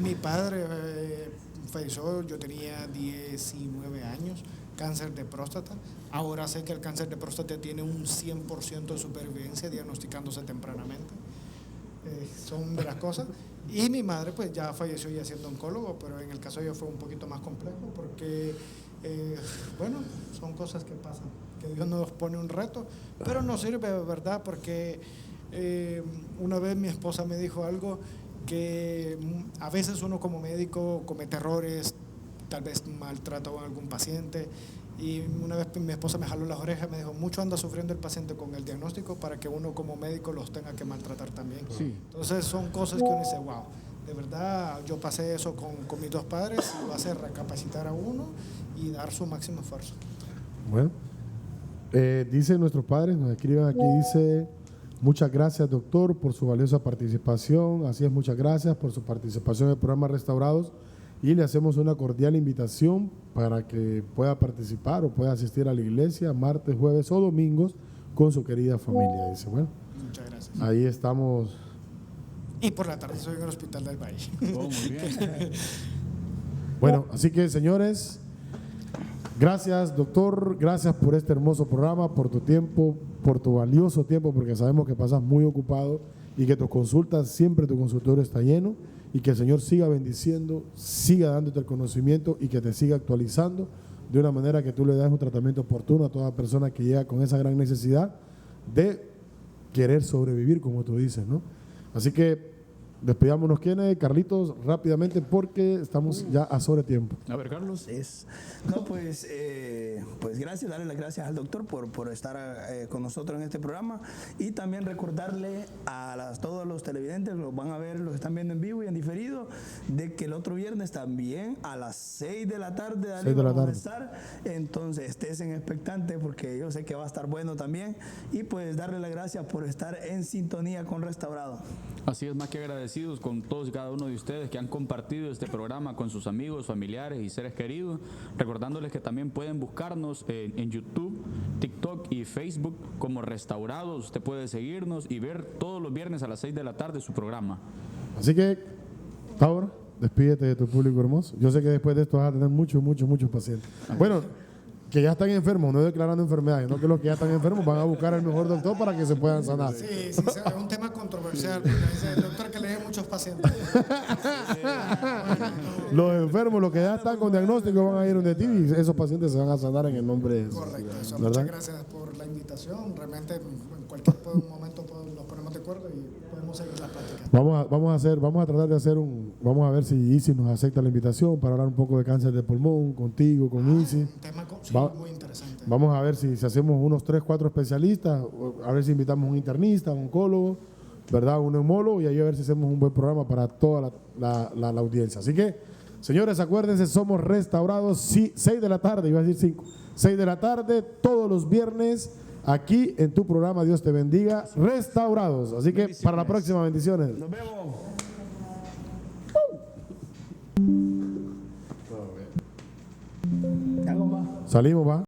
Mi padre falleció, yo tenía 19 años, cáncer de próstata. Ahora sé que el cáncer de próstata tiene un 100% de supervivencia diagnosticándose tempranamente. Son de las cosas. Y mi madre pues ya falleció ya siendo oncólogo, pero en el caso de ella fue un poquito más complejo porque, bueno, son cosas que pasan, que Dios nos pone un reto, pero nos sirve, ¿verdad? Porque una vez mi esposa me dijo algo, que a veces uno como médico comete errores, tal vez maltrata a algún paciente, y una vez mi esposa me jaló las orejas y me dijo, mucho anda sufriendo el paciente con el diagnóstico para que uno como médico los tenga que maltratar también. Sí. Entonces son cosas que uno dice, wow, de verdad yo pasé eso con mis 2 padres, y lo hace recapacitar a uno y dar su máximo esfuerzo. Bueno, dicen nuestros padres, nos escriben aquí, dice: muchas gracias, doctor, por su valiosa participación. Así es, muchas gracias por su participación en el programa Restaurados, y le hacemos una cordial invitación para que pueda participar o pueda asistir a la iglesia martes, jueves o domingos con su querida familia. Dice, bueno, Muchas gracias. ahí estamos. Y por la tarde soy en el Hospital del Valle. Oh, muy bien. Bueno, así que, señores, gracias, doctor, gracias por este hermoso programa, por tu tiempo, por tu valioso tiempo, porque sabemos que pasas muy ocupado y que tus consultas, siempre tu consultorio está lleno, y que el Señor siga bendiciendo, siga dándote el conocimiento y que te siga actualizando de una manera que tú le das un tratamiento oportuno a toda persona que llega con esa gran necesidad de querer sobrevivir, como tú dices, ¿no? Así que despidámonos, ¿quiénes? Carlitos, rápidamente, porque estamos ya a sobre tiempo. A ver, Carlos. No, pues gracias, darle las gracias al doctor por estar con nosotros en este programa, y también recordarle a todos los televidentes, los van a ver, los están viendo en vivo y en diferido, de que el otro viernes también a las 6 de la tarde, Dale, 6 de la vamos a tarde. estar. Entonces estés en expectante, porque yo sé que va a estar bueno también, y pues darle las gracias por estar en sintonía con Restaurado. Así es, más que agradecidos con todos y cada uno de ustedes que han compartido este programa con sus amigos, familiares y seres queridos, recordándoles que también pueden buscarnos en YouTube, TikTok y Facebook como Restaurados. Usted puede seguirnos y ver todos los viernes a las 6 de la tarde su programa. Así que, Tauro, despídete de tu público hermoso. Yo sé que después de esto vas a tener muchos pacientes. Bueno, que ya están enfermos, no declarando enfermedades, no que los que ya están enfermos van a buscar al mejor doctor para que se puedan sanar. Sí, es un tema controversial, porque dice el doctor que le dé muchos pacientes. Los enfermos, los que ya están con diagnóstico, van a ir donde ti y esos pacientes se van a sanar en el nombre de Jesús. Correcto, eso. ¿Verdad? Muchas gracias por la invitación. Realmente en cualquier momento nos ponemos de acuerdo y podemos seguir la plática. Vamos a tratar de hacer vamos a ver si Isi nos acepta la invitación para hablar un poco de cáncer de pulmón, contigo, con Isi. Un tema muy interesante. Vamos a ver si hacemos unos 3, 4 especialistas, a ver si invitamos un internista, un oncólogo, ¿verdad? Un neumólogo, y ahí a ver si hacemos un buen programa para toda la audiencia. Así que, señores, acuérdense, somos Restaurados, 6 de la tarde, iba a decir 5, 6 de la tarde, todos los viernes, aquí en tu programa, Dios te bendiga, Restaurados. Así que, para la próxima, bendiciones. Nos vemos. Salimos, va.